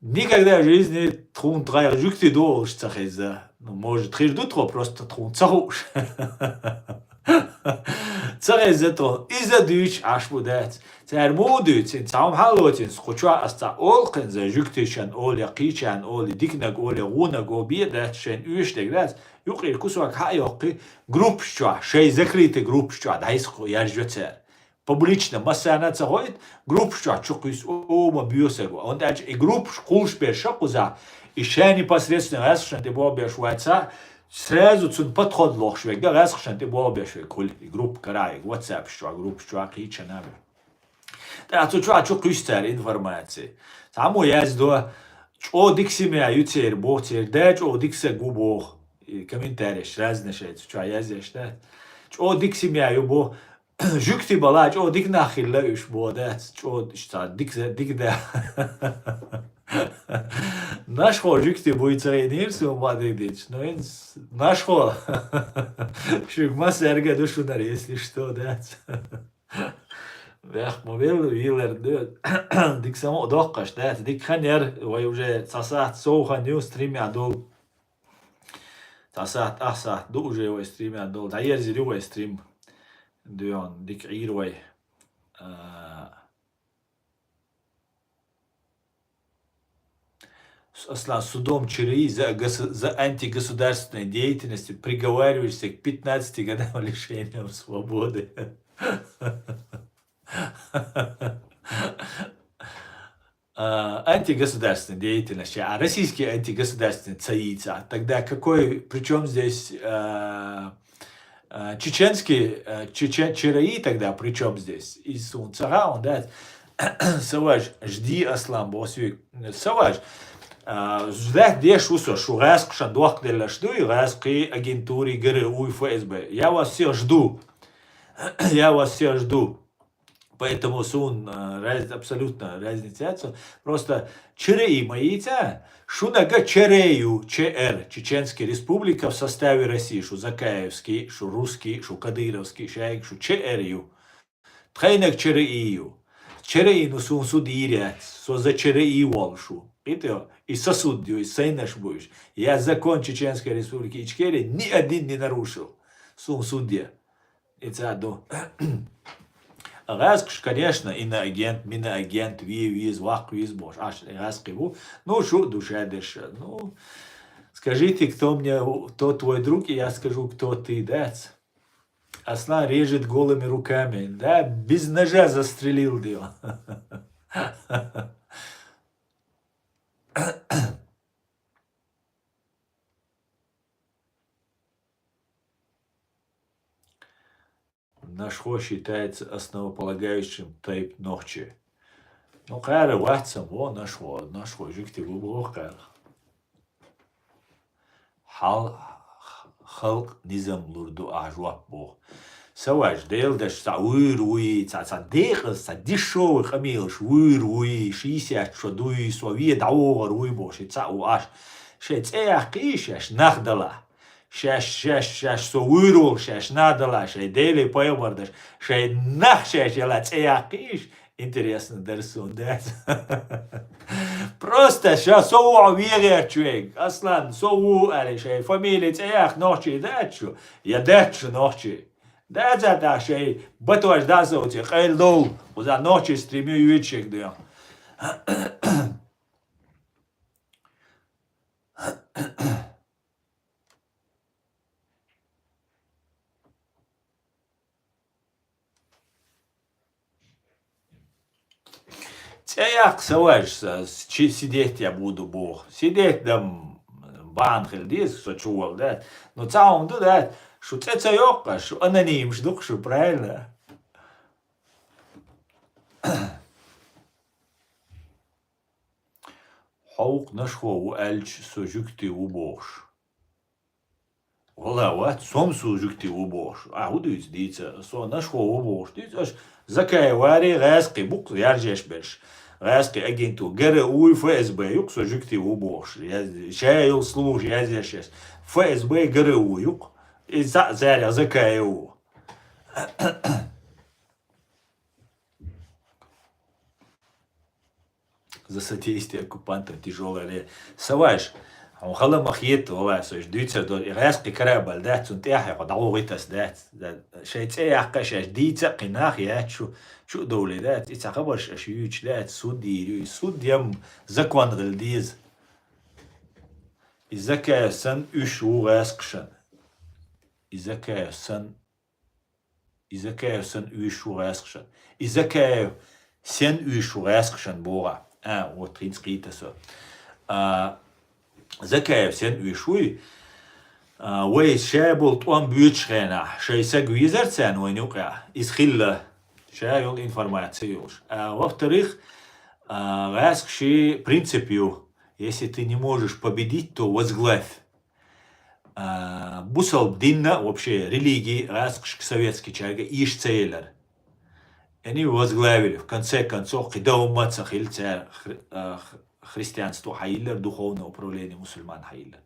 никогда в жизни трун трай жукти дош цахеза ну может триш дутро просто трун цахуш цахеза то иза дюч аш будет Цер модуц in zaum halotins khochwa as ta olqen ze juktischen ol yaqichan ol diknag ol runa go biedat shen üsteg das yuqir kuswak hayoqi grup shwa shay закрытый grup shwa dais kho yarjotser публично масана цагоит grup shwa чукис ома биосего он дальше и grup шкулш першакуза и ще непосредственно расшен те бобешваца сразу цун подход лохшвег да расшен те бобешвег кул grup карай WhatsApp shwa grup shwa qichan და ცუჩა ქრისტარი ინფორმაცია. სამო яздо ჭოდიქსიმეა იცერ ბოцер და ჭოდიქსე გუბო კომენტარიშ разнаше ცუჩა яздеш და ჭოდიქსიმეა იუბო ჟუქტი ბალა ჭოდიქ ნახილა უშ ბოდა ჭოდიშცა დიქდა ნაშხო ჟუქტი ბუიცერენირს უბადიდიც ну ნაშხო შუგმას ერგე დუშუნარი если что да Вех мовил вилер дед дик само докаш да дик ханер ой уже цасат соуха нью стриме адол цасат аса ду уже ой стриме адол да ер зири ой стрим дуон дик ир ой Аслан судом ЧРИ за антигосударственной деятельности приговариваешься к 15 годам лишения свободы. Антигосударственная деятельность, а российский антигосударственный цаица. Тогда какой, причем здесь чеченский, ЧРИ тогда, причем здесь? И Сунцара, он, да, Саваж, жди Аслан, босвик, Саваж, ждать деш усо, шураск, шандуах, делашду, и раски агентури ГРУ и ФСБ. Я вас все жду. Я вас все жду. Поэтому сун абсолютно разница. Просто ЧРИ моите, шунага ЧРЕЮ, ЧР, Чеченская республика в составе России, шу Закаевский, шу русский, шу Кадыровский, шайк, шу ЧРЮ. Тхайнак ЧРИЮ. ЧРИ, ну сун судирят, со за ЧРИ волшу. И сосудью, и сейнаш будешь. Я закон Чеченской республики Ичкерии ни один не нарушил. Сун судья. И цаду. Раз, конечно, иноагент, миноагент, виз, вах, виз, бош, аж раз киву. Ну, шу, душа дыша. Ну, скажите, кто мне, кто твой друг, и я скажу, кто ты, да? Аслан режет голыми руками, да? Без ножа застрелил его. Нашхо считается основополагающим тайп нохчи. Ну, кайра ватсам, во, нашхо, жикти губо, кайра. Халк низам лурду ажуап бо. Саваж, дейлдаш, са уируи, са дехас, са дешевый хамилш, уируи, 60 шодуи, свавие даогар уибоши, са уаш. Шец кишаш, нахдала. Шаш, со уирул, шаш надала, шай дели поебардаш, шай нах шаш ялац киш. Интересно, дарсун, да? Просто сейчас соу верят человек, Аслан, соу, али шай фамилия цеях ночи дачу, я дачу ночи. Да, да, шай батуаш дазоти, хайдол, за ночи стремю вечек, да. Цеях саваж, сидеть я буду, бог. Сидеть там банхель, диск, сочувал, да. Но цаум, да, что цеца что аноним, что правильно. Хаук нашхо у эльч сожукти у бош. Вала вот сомсу жукти убош. А удуц дица со нашхо убош. Дица закай вари гаски бук яржеш беш. Гаски агенту гere уй ФСБ юк со жукти убош. Я шайл служ язешес. ФСБ гere уй юк. И заря закай у. За содействие оккупантам тяжелое. Саваш. وخلا مخيط والله سوش ديتس دول إغاسقي كرابل دات سنتياح يقعد عوغيتس دات شيء تسيح قشاش ديتس قناخ يات شو دولي دات إتس خبرش أشيوش دات سود يم زكوان غلديز إزكا سن أشو غاسقشن إزكا سن أشو غاسقشن إزكا سن أشو غاسقشن بوغا وطرينس قيتسو زكايف سن ويشوي ويس شابل طوان بيوتشغينا شاي ساقويزر سان وين يوقع إسخيلا شايل информациюш. Во-вторых, раск ши принципию, если ты не можешь победить, то возглавь. Бусал динна, вообще религии, раск советский человек, иш цейлер. Они возглавили, в конце концов, когда умацах или христианство Хаиллер, духовное управление мусульман Хаиллер.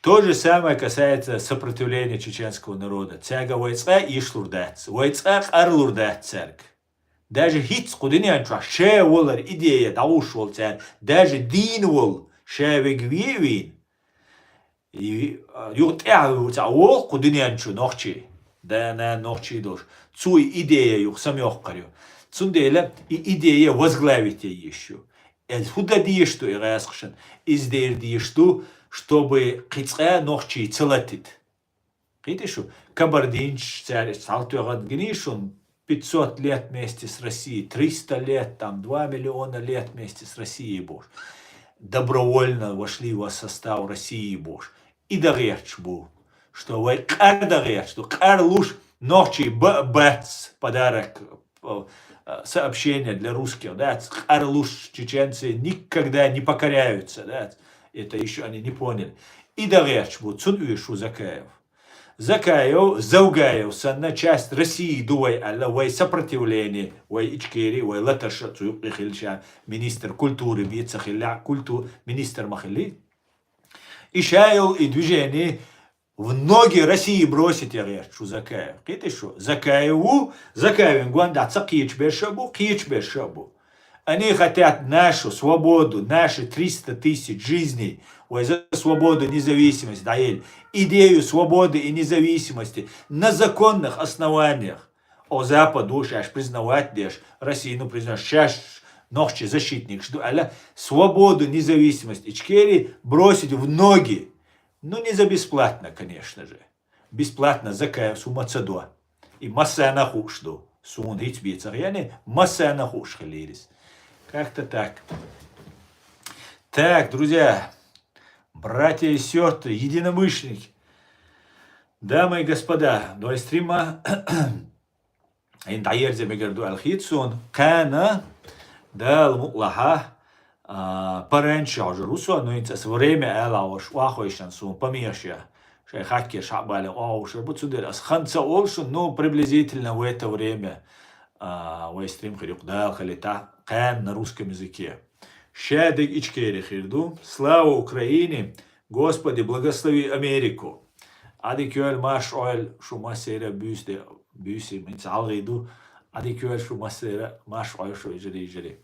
То же самое касается сопротивления чеченского народа. Цяга войца иш лурдец, войца ар лурдец церк. Даже хитс кудинян чуа ше волар идея дауш вол церк, даже дин вол ше вегвивин. И юртяу ца вол кудинян чу нохчи, да на нохчи дош. Цуй идея юх самёх карю. Цундела и идея возглавить еще. Худа диешту и расхшен, издер диешту, чтобы кицка нохчи целатит. Видишь, Кабардинч, царь, Салтуагат Гнишун, 500 лет вместе с Россией, 300 лет, там 2 миллиона лет вместе с Россией, Бож. Добровольно вошли в состав России, Бож. И доречь был, что вы кар что кар луж нохчи бац, подарок, сообщение для русских, да, Арлуш чеченцы никогда не покоряются, да, это еще они не поняли. И доречь будет Цунвишу Закаев. Закаев, Заугаев, санна часть России дуай алла, вай сопротивление, вай Ичкери, вай Латаша, Цуюхильша, министр культуры, Бицахиля, министр Махили. И шаял, и движение в ноги России бросить, я говорю, что Закаев. Это что? Закаеву, Закаевин гуандаться кич бешабу. Они хотят нашу свободу, наши 300 тысяч жизней, за свободу, независимость, даэль, идею свободы и независимости на законных основаниях. О Западу сейчас признавать дешь, Россию признать, сейчас ногчи защитник, что свободу, независимость Ичкери бросить в ноги. Ну, не за бесплатно, конечно же. Бесплатно Закаев сумацадо. И масса нахушду. Сун хитбицар. Yani масса нахуш халирис. Как-то так. Так, друзья, братья и сестры, единомышленники, дамы и господа, до стрима интаерзе мегарду алхитсун кана дал мутлаха пораньше уже русо, но это время элауш вахойшан сун помешья. Шейхаки шабали оушер буцудер асханца олшун, но приблизительно в это время вайстрим хирюкдал халита кан на русском языке. Шадик Ичкери хирду, слава Украине, Господи, благослови Америку. Адикюэль маш оэль шумасера бюсте бюси минцалриду, адикюэль шумасера маш оэль шуэжери.